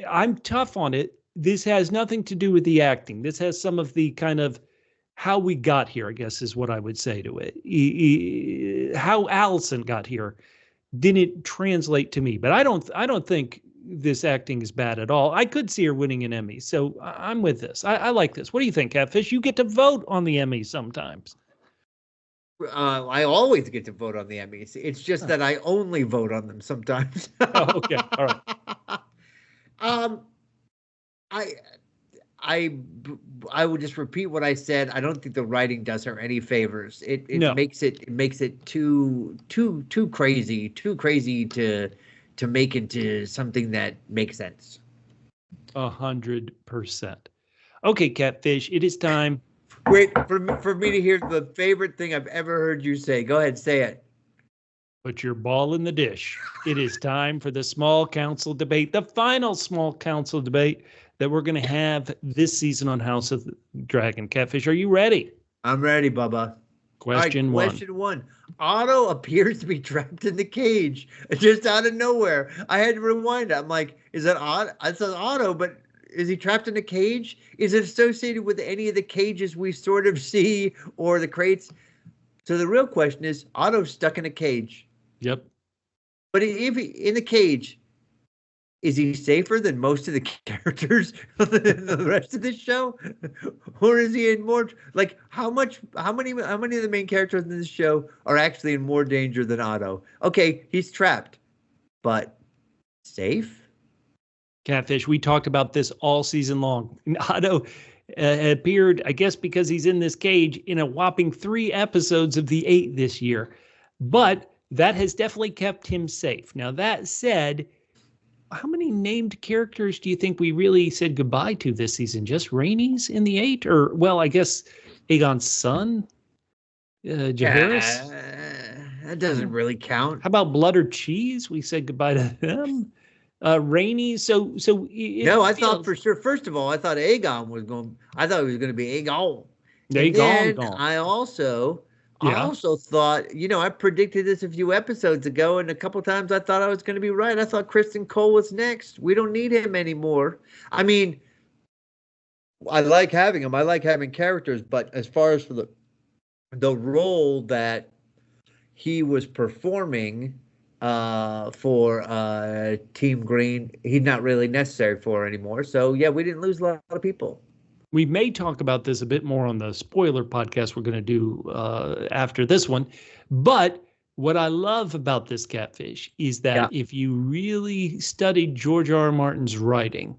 I'm tough on it, this has nothing to do with the acting. This has some of the kind of how we got here, I guess, is what I would say to it. How Alicent got here didn't translate to me, but I don't think this acting is bad at all. I could see her winning an Emmy, so I'm with this. I like this. What do you think, Catfish? You get to vote on the Emmys sometimes. I always get to vote on the Emmys. It's just that I only vote on them sometimes. Oh, okay, all right. I would just repeat what I said. I don't think the writing does her any favors. It makes it too crazy to make into something that makes sense. 100%. Okay, Catfish, it is time. Wait for me to hear the favorite thing I've ever heard you say. Go ahead, say it. Put your ball in the dish. It is time for the small council debate, the final small council debate that we're going to have this season on House of the Dragon. Catfish, are you ready? I'm ready, Bubba. Question one. Question one. Otto appears to be trapped in the cage just out of nowhere. I had to rewind it. I'm like, is that Otto? I said Otto, but is he trapped in a cage? Is it associated with any of the cages we sort of see or the crates? So the real question is, Otto's stuck in a cage. Yep. But if he in the cage, is he safer than most of the characters in the rest of the show, or is he in more like how many of the main characters in this show are actually in more danger than Otto? Okay, he's trapped, but safe. Catfish, we talked about this all season long. Otto appeared, I guess, because he's in this cage in a whopping 3 episodes of the 8 this year, but that has definitely kept him safe. Now, that said, how many named characters do you think we really said goodbye to this season? Just Rhaenys in the 8? Or, well, I guess Aegon's son? Jaehaerys? That doesn't really count. How about Blood or Cheese? We said goodbye to them. Rhaenys. No, I thought for sure. First of all, I thought Aegon was going. I thought it was going to be Aegon. Aegon. I also thought, I predicted this a few episodes ago, and a couple times I thought I was going to be right. I thought Kristen Cole was next. We don't need him anymore. I mean, I like having him. I like having characters, but as far as for the role that he was performing for Team Green, he's not really necessary for anymore. So yeah, we didn't lose a lot of people. We may talk about this a bit more on the spoiler podcast we're going to do after this one. But what I love about this, Catfish, is that if you really studied George R.R. Martin's writing,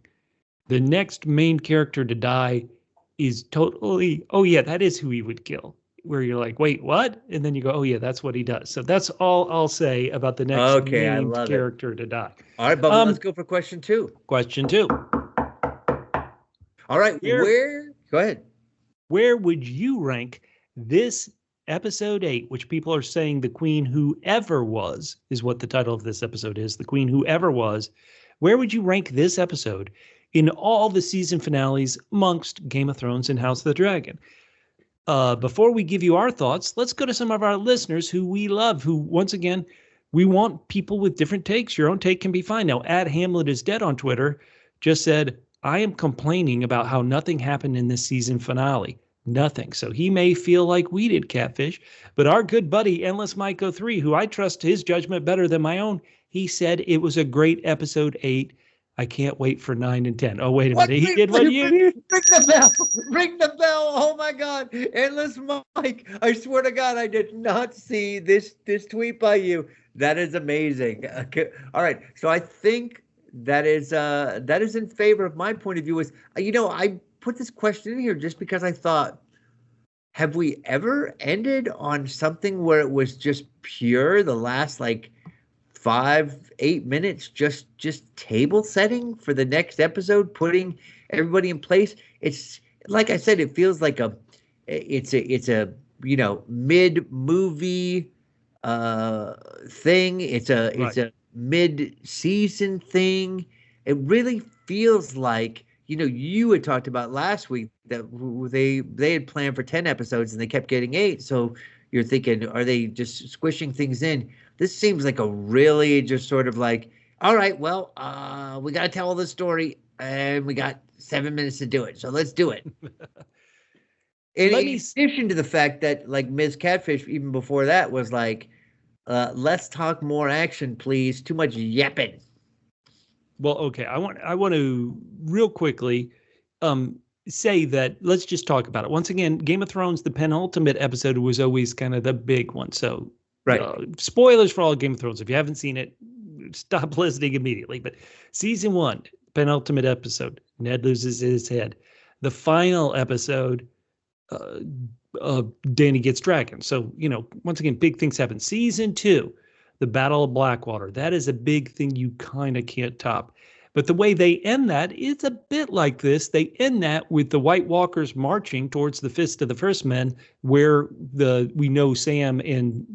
the next main character to die is totally, oh yeah, that is who he would kill. Where you're like, wait, what? And then you go, oh yeah, that's what he does. So that's all I'll say about the next main character to die. All right, Bubba, let's go for question 2. Question 2. All right, go ahead. Where would you rank this episode 8, which people are saying the Queen Who Ever Was is what the title of this episode is, the Queen Who Ever Was. Where would you rank this episode in all the season finales amongst Game of Thrones and House of the Dragon? Before we give you our thoughts, let's go to some of our listeners who we love, who, once again, we want people with different takes. Your own take can be fine. Now, Hamlet is Dead on Twitter just said, I am complaining about how nothing happened in this season finale. Nothing. So he may feel like we did, Catfish. But our good buddy, Endless Mike 03, who I trust his judgment better than my own, he said it was a great episode 8. I can't wait for 9 and 10. Oh, wait a minute. He did what you did. Ring the bell. Ring the bell. Oh, my God. Endless Mike. I swear to God, I did not see this tweet by you. That is amazing. Okay. All right. So I think that is in favor of my point of view. Is I put this question in here just because I thought, have we ever ended on something where it was just pure the last 5-8 minutes, just table setting for the next episode, putting everybody in place? It's like I said, it feels like it's a mid movie thing. It's a mid-season thing. It really feels like, you had talked about last week that they had planned for 10 episodes and they kept getting 8. So you're thinking, are they just squishing things in? This seems like a really just sort of like, all right, well, we got to tell the story and we got 7 minutes to do it. So let's do it. In addition to the fact that Ms. Catfish, even before that, was like, let's talk more action, please. Too much yapping. Well, okay. I want to real quickly say that let's just talk about it. Once again, Game of Thrones, the penultimate episode was always kind of the big one. So right. Spoilers for all Game of Thrones. If you haven't seen it, stop listening immediately. But season 1, penultimate episode, Ned loses his head. The final episode, Dany gets dragon. So, once again, big things happen. Season 2, the Battle of Blackwater. That is a big thing you kind of can't top. But the way they end that is a bit like this. They end that with the White Walkers marching towards the Fist of the First Men, where we know Sam and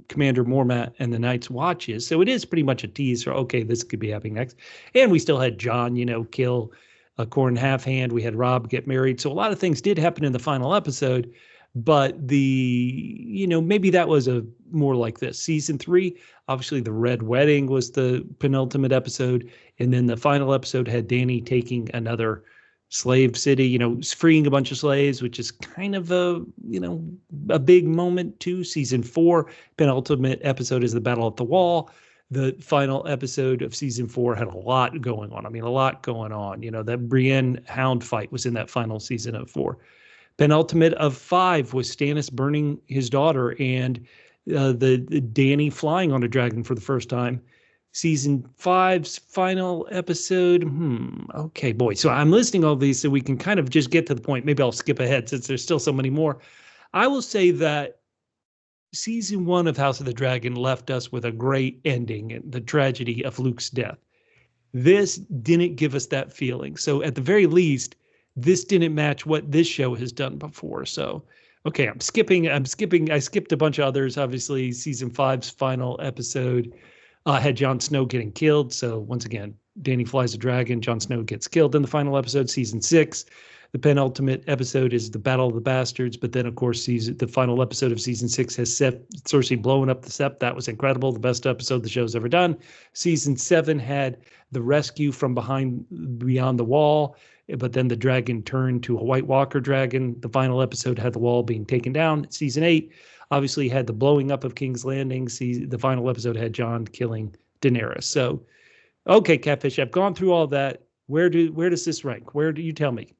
Commander Mormat and the Night's Watch is. So it is pretty much a tease for, okay, this could be happening next. And we still had Jon, kill a Corn Half Hand. We had Robb get married. So a lot of things did happen in the final episode. But maybe that was a more like this. Season 3, obviously the Red Wedding was the penultimate episode. And then the final episode had Dany taking another slave city, freeing a bunch of slaves, which is kind of a big moment too. Season 4, penultimate episode is the Battle at the Wall. The final episode of season 4 had a lot going on. That Brienne Hound fight was in that final season of 4. Penultimate of 5 was Stannis burning his daughter and the Dany flying on a dragon for the first time. Season 5's final episode. Okay, boy. So I'm listing all these so we can kind of just get to the point. Maybe I'll skip ahead since there's still so many more. I will say that season 1 of House of the Dragon left us with a great ending, the tragedy of Luke's death. This didn't give us that feeling. So at the very least, this didn't match what this show has done before. So, okay, I skipped a bunch of others. Obviously, season 5's final episode had Jon Snow getting killed. So once again, Dany flies a dragon. Jon Snow gets killed in the final episode. Season 6, the penultimate episode is the Battle of the Bastards. But then, of course, the final episode of season 6 has Cersei blowing up the Sept. That was incredible. The best episode the show's ever done. Season 7 had the rescue from beyond the wall. But then the dragon turned to a White Walker dragon. The final episode had the wall being taken down. Season 8 obviously had the blowing up of King's Landing. The final episode had Jon killing Daenerys. So, okay, Catfish, I've gone through all that. Where does this rank? Where do you tell me?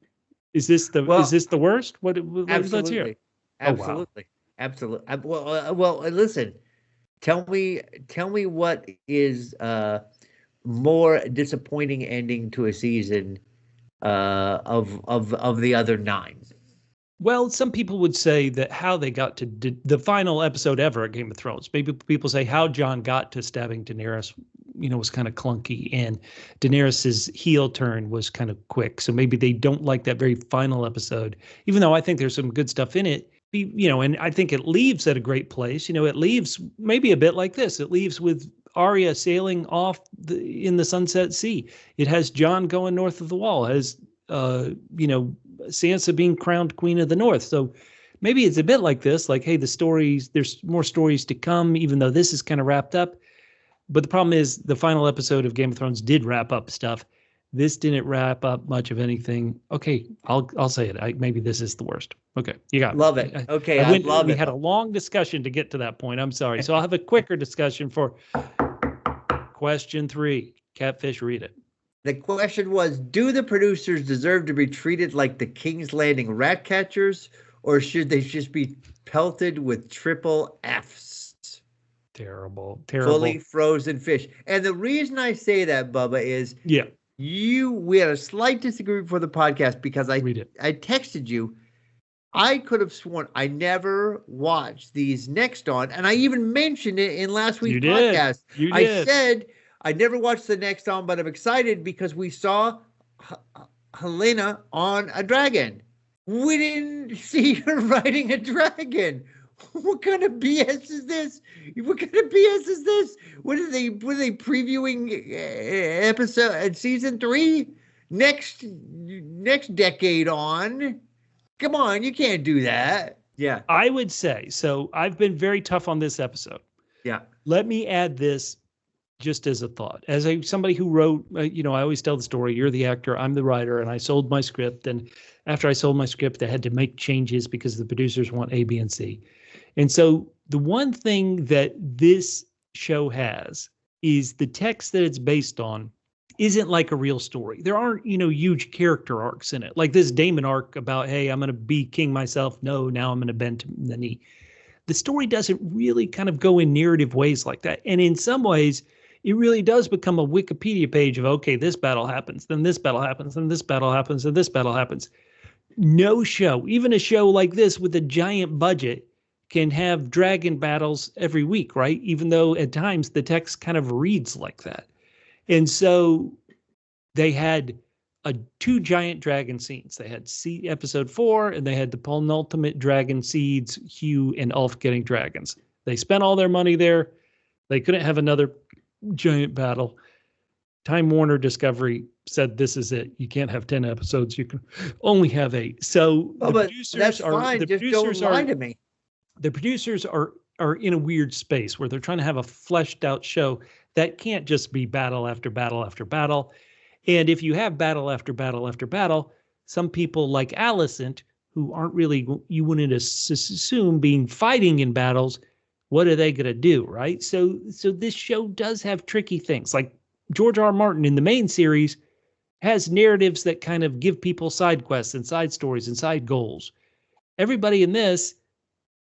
Is this the worst? What let's hear. Absolutely. Absolutely. Well, listen. Tell me what is more disappointing ending to a season of the other 9. Well, some people would say that how they got to the final episode ever at Game of Thrones. Maybe people say how Jon got to stabbing Daenerys, was kind of clunky, and Daenerys's heel turn was kind of quick. So maybe they don't like that very final episode, even though I think there's some good stuff in it. And I think it leaves at a great place. It leaves maybe a bit like this. It leaves with Arya sailing off in the Sunset Sea. It has Jon going north of the wall. It has Sansa being crowned Queen of the North. So maybe it's a bit like this, like, hey, there's more stories to come, even though this is kind of wrapped up. But the problem is the final episode of Game of Thrones did wrap up stuff. This didn't wrap up much of anything. Okay, I'll say it. Maybe this is the worst. Okay, you got it. Love it. Okay, I love it. We had a long discussion to get to that point. I'm sorry. So I'll have a quicker discussion for question 3. Catfish, read it. The question was, do the producers deserve to be treated like the King's Landing rat catchers, or should they just be pelted with triple Fs? Terrible. Fully frozen fish. And the reason I say that, Bubba, is we had a slight disagreement for the podcast because I texted you. I could have sworn I never watched these Next On, and I even mentioned it in last week's podcast. You did. I said I never watched the Next On, but I'm excited because we saw Helena on a dragon. We didn't see her riding a dragon. What kind of BS is this? What are they previewing episode season 3 next decade on? Come on, you can't do that. Yeah. I would say, so I've been very tough on this episode. Yeah. Let me add this just as a thought. As somebody who wrote, I always tell the story, you're the actor, I'm the writer, and I sold my script. And after I sold my script, I had to make changes because the producers want A, B, and C. And so the one thing that this show has is the text that it's based on isn't like a real story. There aren't, huge character arcs in it. Like this Daemon arc about, hey, I'm going to be king myself. No, now I'm going to bend to the knee. The story doesn't really kind of go in narrative ways like that. And in some ways, it really does become a Wikipedia page of, okay, this battle happens, then this battle happens, then this battle happens, then this battle happens. No show, even a show like this with a giant budget, can have dragon battles every week, right? Even though at times the text kind of reads like that. And so they had two giant dragon scenes. They had episode 4, and they had the penultimate dragon seeds, Hugh and Ulf getting dragons. They spent all their money there. They couldn't have another giant battle. Time Warner Discovery said, this is it. You can't have 10 episodes. You can only have 8. So the producers that's are fine. the Just producers don't lie are to me. the producers are in a weird space where they're trying to have a fleshed out show that can't just be battle after battle after battle. And if you have battle after battle after battle, some people like Alicent, who aren't really, you wouldn't assume being fighting in battles, what are they going to do, right? So this show does have tricky things. Like George R. R. Martin in the main series has narratives that kind of give people side quests and side stories and side goals. Everybody in this,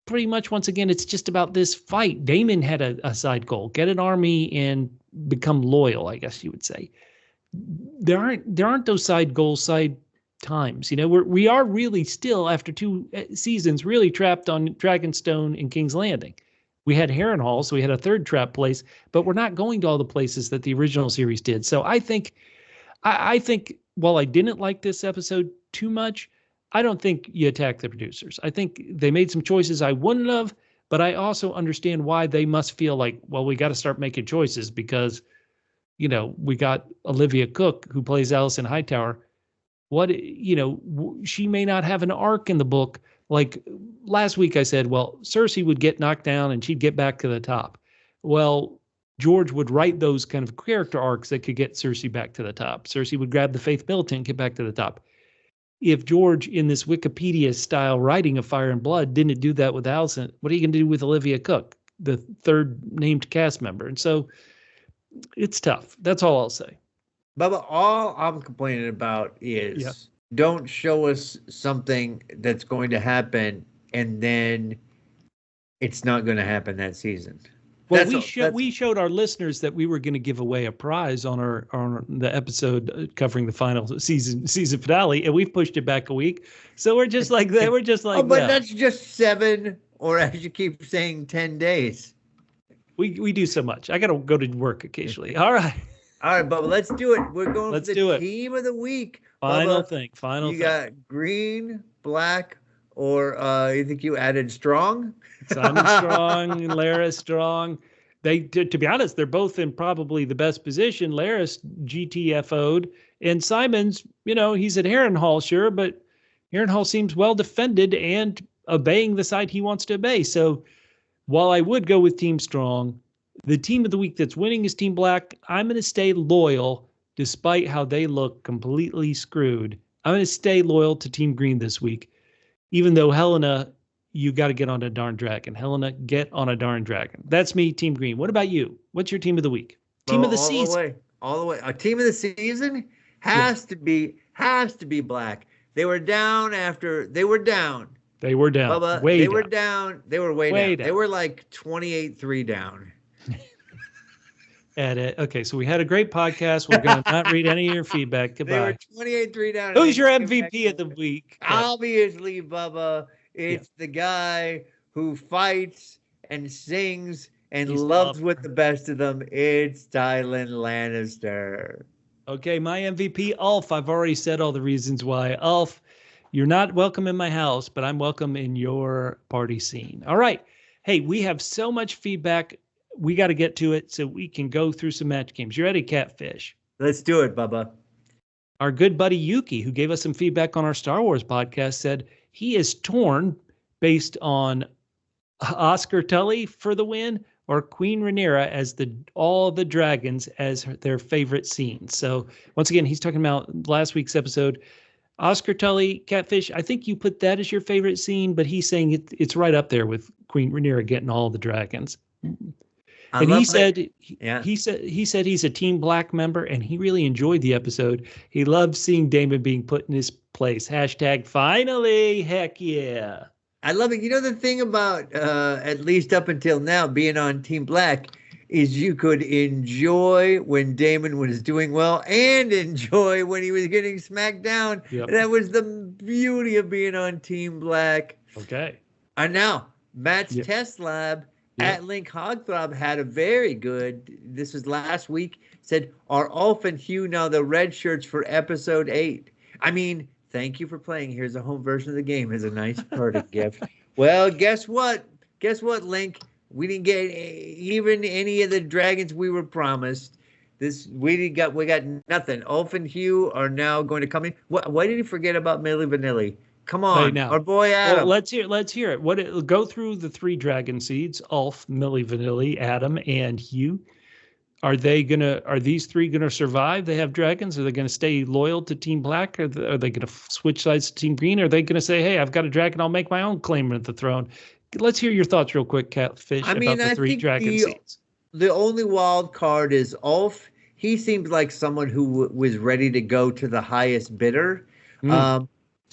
pretty much, once again, it's just about this fight. Daemon had a side goal, get an army and become loyal, I guess you would say. There aren't those side goals, side times. You know, we are really still, after 2 seasons, really trapped on Dragonstone and King's Landing. We had Harrenhal, so we had a third trap place, but we're not going to all the places that the original series did. So I think while I didn't like this episode too much, I don't think you attack the producers. I think they made some choices I wouldn't have, but I also understand why they must feel like, well, we got to start making choices because, you know, we got Olivia Cook, who plays Alicent Hightower. She may not have an arc in the book. Like last week I said, well, Cersei would get knocked down and she'd get back to the top. Well, George would write those kind of character arcs that could get Cersei back to the top. Cersei would grab the Faith Militant and get back to the top. If George, in this Wikipedia-style writing of Fire and Blood, didn't do that with Alicent, what are you going to do with Olivia Cook, the third named cast member? And so it's tough. That's all I'll say. Bubba, all I'm complaining about is don't show us something that's going to happen and then it's not going to happen that season. Well, we showed our listeners that we were going to give away a prize on the episode covering the final season finale, and we've pushed it back a week. So we're just like that. We're just like, but that's just 7, or as you keep saying, 10 days. We do so much. I got to go to work occasionally. All right, Bubba, let's do it. We're going let's for do the it. Team of the week. Final Bubba, thing. You got green, black, or you think you added strong? Simon Strong and Larys Strong. They, to be honest, they're both in probably the best position. Larys GTFO'd, and Simon's, he's at Harrenhal, sure, but Harrenhal seems well defended and obeying the side he wants to obey. So while I would go with Team Strong, the team of the week that's winning is Team Black. I'm going to stay loyal despite how they look completely screwed. I'm going to stay loyal to Team Green this week, even though Helena, you got to get on a darn dragon. Helena, get on a darn dragon. That's me, Team Green. What about you? What's your team of the week? Team of the season. All the way. A team of the season has to be Black. They were down. They were down. Bubba, way they down. were down. They were way down. They were like 28-3 down. Edit. Okay, so we had a great podcast. We're going to not read any of your feedback. Goodbye. They were 28-3 down. Who's your MVP of the week? Obviously, Bubba. It's the guy who fights and sings and loves with the best of them. It's Tyland Lannister. Okay, my MVP, Ulf. I've already said all the reasons why. Ulf, you're not welcome in my house, but I'm welcome in your party scene. All right. Hey, we have so much feedback. We got to get to it so we can go through some match games. You ready, Catfish? Let's do it, Bubba. Our good buddy Yuki, who gave us some feedback on our Star Wars podcast, said he is torn based on Oscar Tully for the win or Queen Rhaenyra as all the dragons as their favorite scene. So once again, he's talking about last week's episode. Oscar Tully, Catfish, I think you put that as your favorite scene, but he's saying it's right up there with Queen Rhaenyra getting all the dragons. And he said he's a Team Black member, and he really enjoyed the episode. He loved seeing Daemon being put in his place. # finally, heck yeah. I love it. The thing about, at least up until now, being on Team Black is you could enjoy when Daemon was doing well and enjoy when he was getting smacked down. Yep. That was the beauty of being on Team Black. Okay. And now, Matt's Test Lab at Link Hogthrob had a very good, this was last week, said, are Ulf and Hugh now the red shirts for episode 8? I mean, thank you for playing. Here's a home version of the game as a nice party gift. Well, guess what? Guess what, Link? We didn't get even any of the dragons we were promised. We got nothing. Ulf and Hugh are now going to come in. Why did he forget about Milli Vanilli? Come on, Right now. our boy Adam. Well, let's hear it. Go through the 3 dragon seeds: Ulf, Milli Vanilli, Adam, and Hugh. Are these 3 gonna survive? They have dragons. Are they gonna stay loyal to Team Black? Are they gonna switch sides to Team Green? Are they gonna say, "Hey, I've got a dragon. I'll make my own claim at the throne"? Let's hear your thoughts real quick, Catfish, about the 3 dragon seeds. The only wild card is Ulf. He seems like someone who was ready to go to the highest bidder.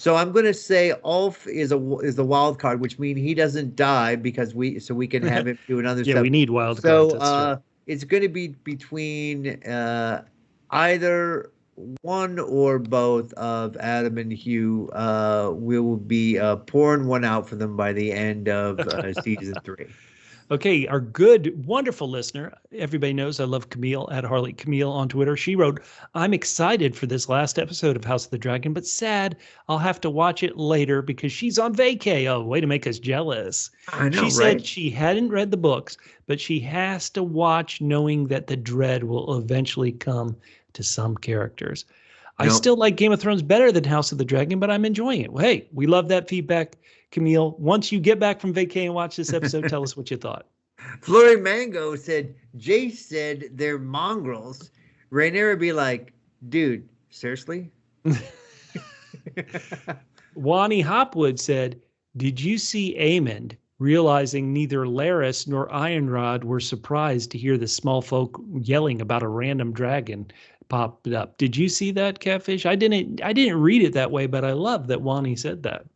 So I'm going to say Ulf is the wild card, which means he doesn't die because we can have him do another Yeah, stuff. we need wild cards. So it's going to be between either one or both of Adam and Hugh. We will be pouring one out for them by the end of season 3. Okay, our good, wonderful listener, everybody knows I love Camille, at Harley Camille on Twitter. She wrote, I'm excited for this last episode of House of the Dragon, but sad I'll have to watch it later because she's on vacay. Oh, way to make us jealous. I know, She said she hadn't read the books, but she has to watch knowing that the dread will eventually come to some characters. I still like Game of Thrones better than House of the Dragon, but I'm enjoying it. Well, hey, we love that feedback. Camille, once you get back from vacay and watch this episode, tell us what you thought. Flurry Mango said, Jace said they're mongrels. Rhaenyra be like, dude, seriously? Wani Hopwood said, did you see Aemond realizing neither Larys nor Ironrod were surprised to hear the small folk yelling about a random dragon popped up? Did you see that, Catfish? I didn't read it that way, but I love that Wani said that.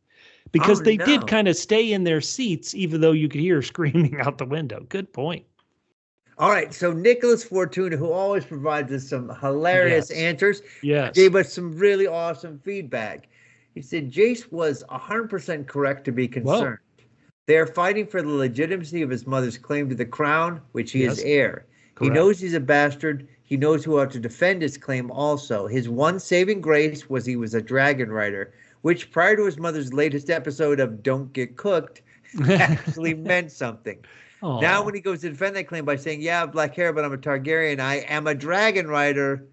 Because they did kind of stay in their seats, even though you could hear her screaming out the window. Good point. All right. So Nicholas Fortuna, who always provides us some hilarious answers, gave us some really awesome feedback. He said, Jace was 100% correct to be concerned. Whoa. They are fighting for the legitimacy of his mother's claim to the crown, which he is heir. Correct. He knows he's a bastard. He knows who ought to defend his claim also. His one saving grace was he was a dragon rider, which prior to his mother's latest episode of Don't Get Cooked actually meant something. Aww. Now when he goes to defend that claim by saying, yeah, I have black hair, but I'm a Targaryen, I am a dragon rider.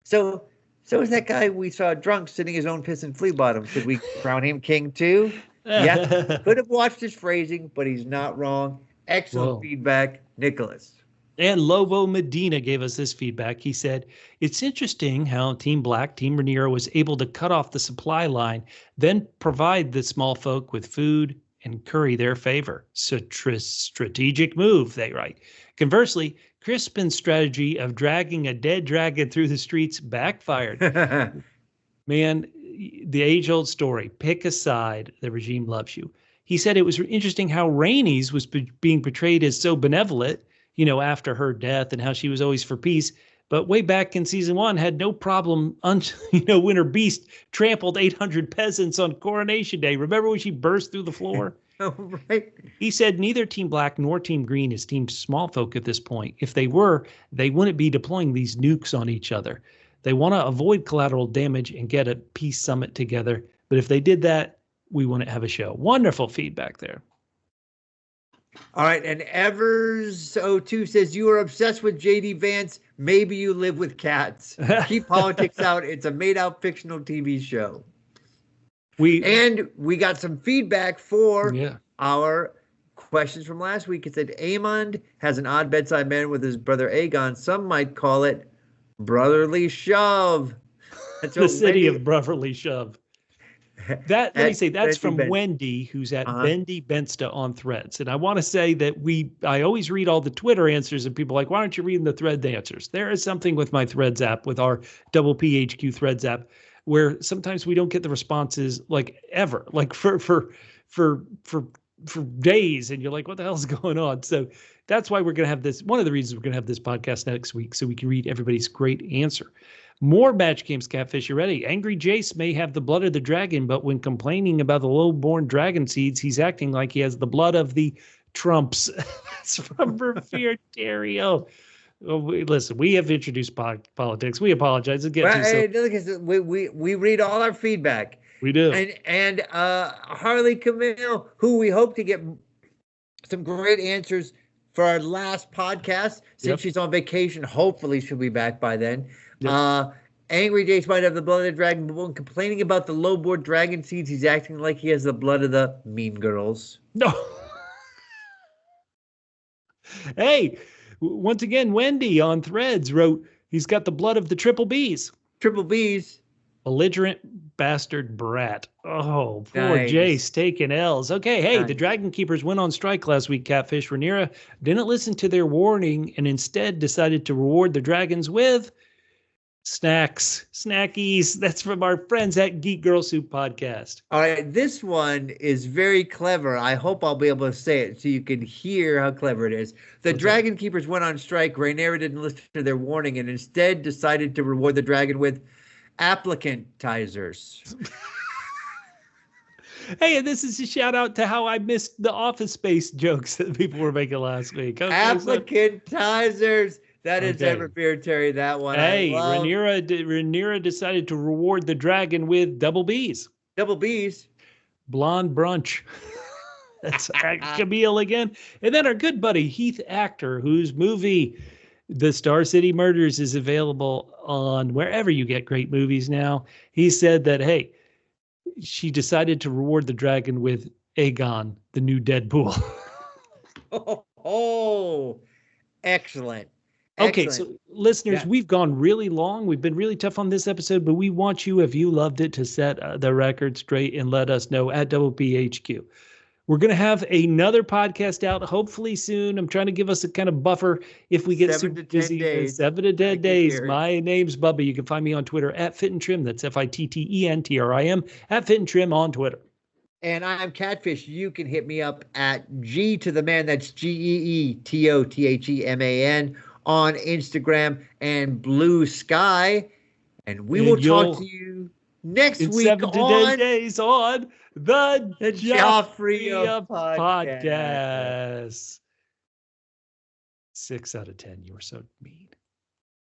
So is that guy we saw drunk sitting his own piss and flea bottom. Should we crown him king too? Yeah, could have watched his phrasing, but he's not wrong. Excellent feedback, Nicholas. And Lobo Medina gave us this feedback. He said, it's interesting how Team Black, Team Rhaenyra, was able to cut off the supply line, then provide the small folk with food and curry their favor. Strategic move, they write. Conversely, Crispin's strategy of dragging a dead dragon through the streets backfired. Man, the age-old story, pick a side, the regime loves you. He said it was interesting how Rhaenys was being portrayed as so benevolent, you know, after her death and how she was always for peace. But way back in season 1 had no problem, when her beast trampled 800 peasants on Coronation Day. Remember when she burst through the floor? Oh, right. He said neither Team Black nor Team Green is Team Small Folk at this point. If they were, they wouldn't be deploying these nukes on each other. They want to avoid collateral damage and get a peace summit together. But if they did that, we wouldn't have a show. Wonderful feedback there. All right, and Evers02 says, you are obsessed with J.D. Vance. Maybe you live with cats. Keep politics out. It's a made-out fictional TV show. We got some feedback for our questions from last week. It said, Aemond has an odd bedside manner with his brother Aegon. Some might call it brotherly shove. That's the city of brotherly shove. Let me say, that's from Wendy, who's at Bendy Bensta on Threads. And I want to say that I always read all the Twitter answers, and people are like, why aren't you reading the Thread answers? There is something with my Threads app, with our double PHQ Threads app, where sometimes we don't get the responses like ever, like for days. And you're like, what the hell's going on? So that's why we're going to have this. One of the reasons we're going to have this podcast next week, so we can read everybody's great answer. More match games, Catfish. You ready? Angry Jace may have the blood of the dragon, but when complaining about the low-born dragon seeds, he's acting like he has the blood of the Trumps. That's from Revere Dario. Listen, we have introduced politics. We apologize. We read all our feedback. We do. And Harley Camille, who we hope to get some great answers for our last podcast, since she's on vacation. Hopefully she'll be back by then. Yep. Angry Jace might have the blood of the dragon, but when complaining about the low-board dragon seeds, he's acting like he has the blood of the mean girls. No. Hey, once again, Wendy on Threads wrote, he's got the blood of the triple Bs. Triple Bs. Belligerent bastard brat. Oh, poor Jace taking L's. Okay, hey, the Dragon Keepers went on strike last week, Catfish. Rhaenyra didn't listen to their warning and instead decided to reward the dragons with snackies. That's from our friends at Geek Girl Soup Podcast. All right, this one is very clever. I hope I'll be able to say it so you can hear how clever it is. The Dragon Keepers went on strike. Rhaenyra didn't listen to their warning and instead decided to reward the dragon with applicantizers. Hey, and this is a shout out to how I missed the Office Space jokes that people were making last week. Okay, applicantizers. That is ever beer, Terry. That one. Hey, Rhaenyra decided to reward the dragon with double Bs. Double Bs. Blonde brunch. That's Camille again. And then our good buddy Heath Actor, whose movie The Star City Murders is available on wherever you get great movies now. He said that, hey, she decided to reward the dragon with Aegon, the new Deadpool. Excellent. Okay, so listeners, we've gone really long. We've been really tough on this episode, but we want you, if you loved it, to set the record straight and let us know at WPHQ. We're going to have another podcast out hopefully soon. I'm trying to give us a kind of buffer if we get super busy. 7 to 10 days. My name's Bubba. You can find me on Twitter at Fit and Trim. That's FITTENTRIM at Fit and Trim on Twitter. And I'm Catfish. You can hit me up at G to the man. That's GEETOTHEMAN on Instagram and Blue Sky. And we will talk to you next week 7 to 10 days on the Joffrey podcast. 6 out of 10. You were so mean.